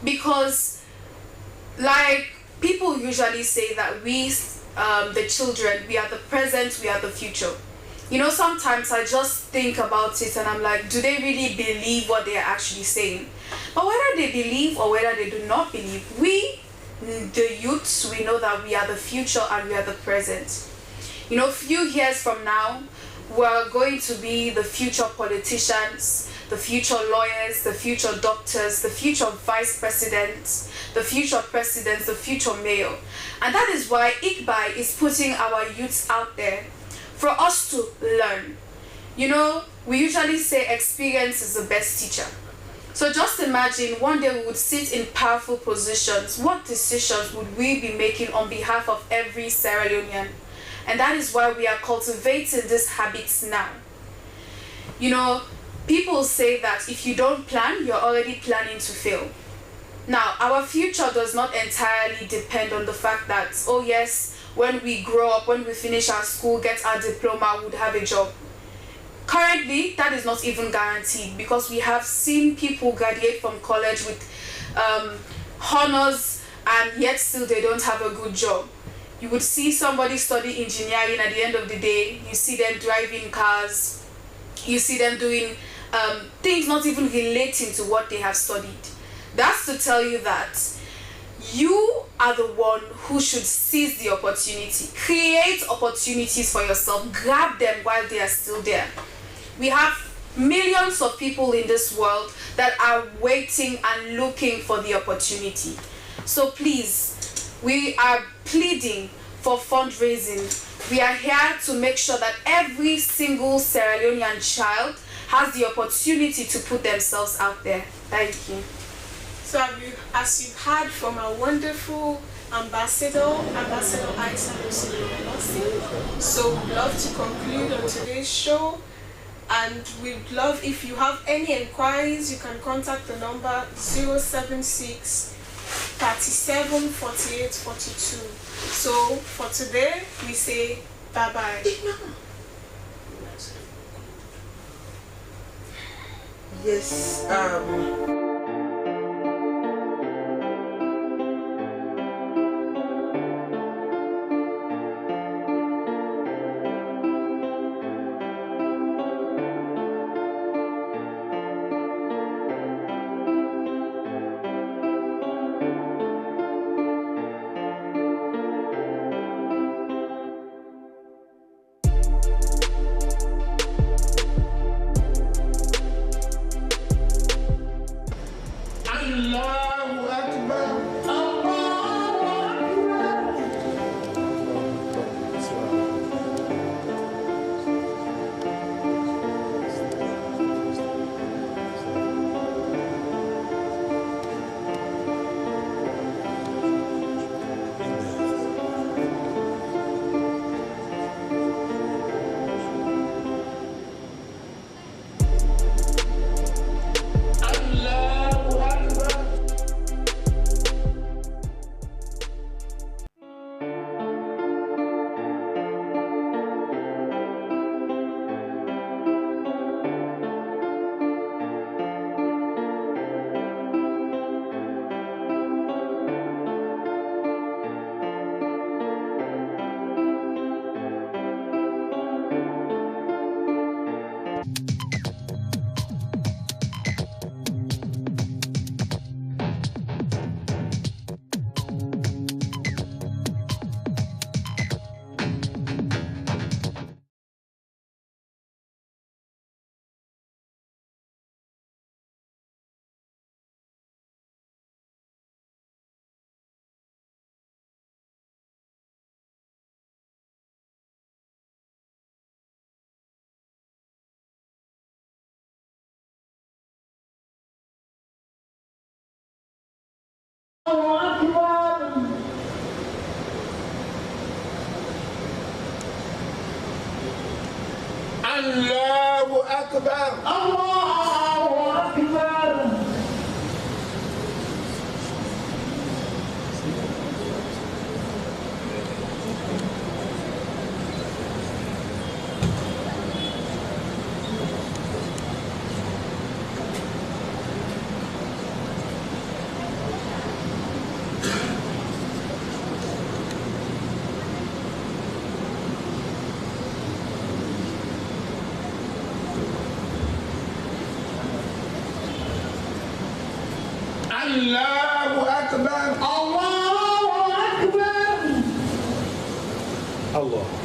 because like people usually say that we, the children, we are the present, we are the future. You know, sometimes I just think about it and I'm like, do they really believe what they are actually saying? But whether they believe or whether they do not believe, we, the youths, we know that we are the future and we are the present. You know, a few years from now, we're going to be the future politicians, the future lawyers, the future doctors, the future vice presidents, the future presidents, the future mayor. And that is why ICBAI is putting our youths out there for us to learn. You know, we usually say experience is the best teacher. So just imagine one day we would sit in powerful positions. What decisions would we be making on behalf of every Sierra Leonean? And that is why we are cultivating these habits now. You know, people say that if you don't plan, you're already planning to fail. Now, our future does not entirely depend on the fact that, oh yes, when we grow up, when we finish our school, get our diploma, would have a job. Currently, that is not even guaranteed, because we have seen people graduate from college with honors and yet still they don't have a good job. You would see somebody study engineering, at the end of the day, you see them driving cars, you see them doing things not even relating to what they have studied. That's to tell you that you are the one who should seize the opportunity, create opportunities for yourself, grab them while they are still there. We have millions of people in this world that are waiting and looking for the opportunity. So please, we are pleading for fundraising. We are here to make sure that every single Sierra Leonean child has the opportunity to put themselves out there. Thank you. So as you've heard from our wonderful Ambassador Isa Lucy, so we'd love to conclude on today's show, and we'd love, if you have any inquiries, you can contact the number 076 37 48 42. So for today, we say bye-bye. Yes, Allahu Akbar. Allahu Akbar. Allahu Akbar. Allahu Akbar. Allah.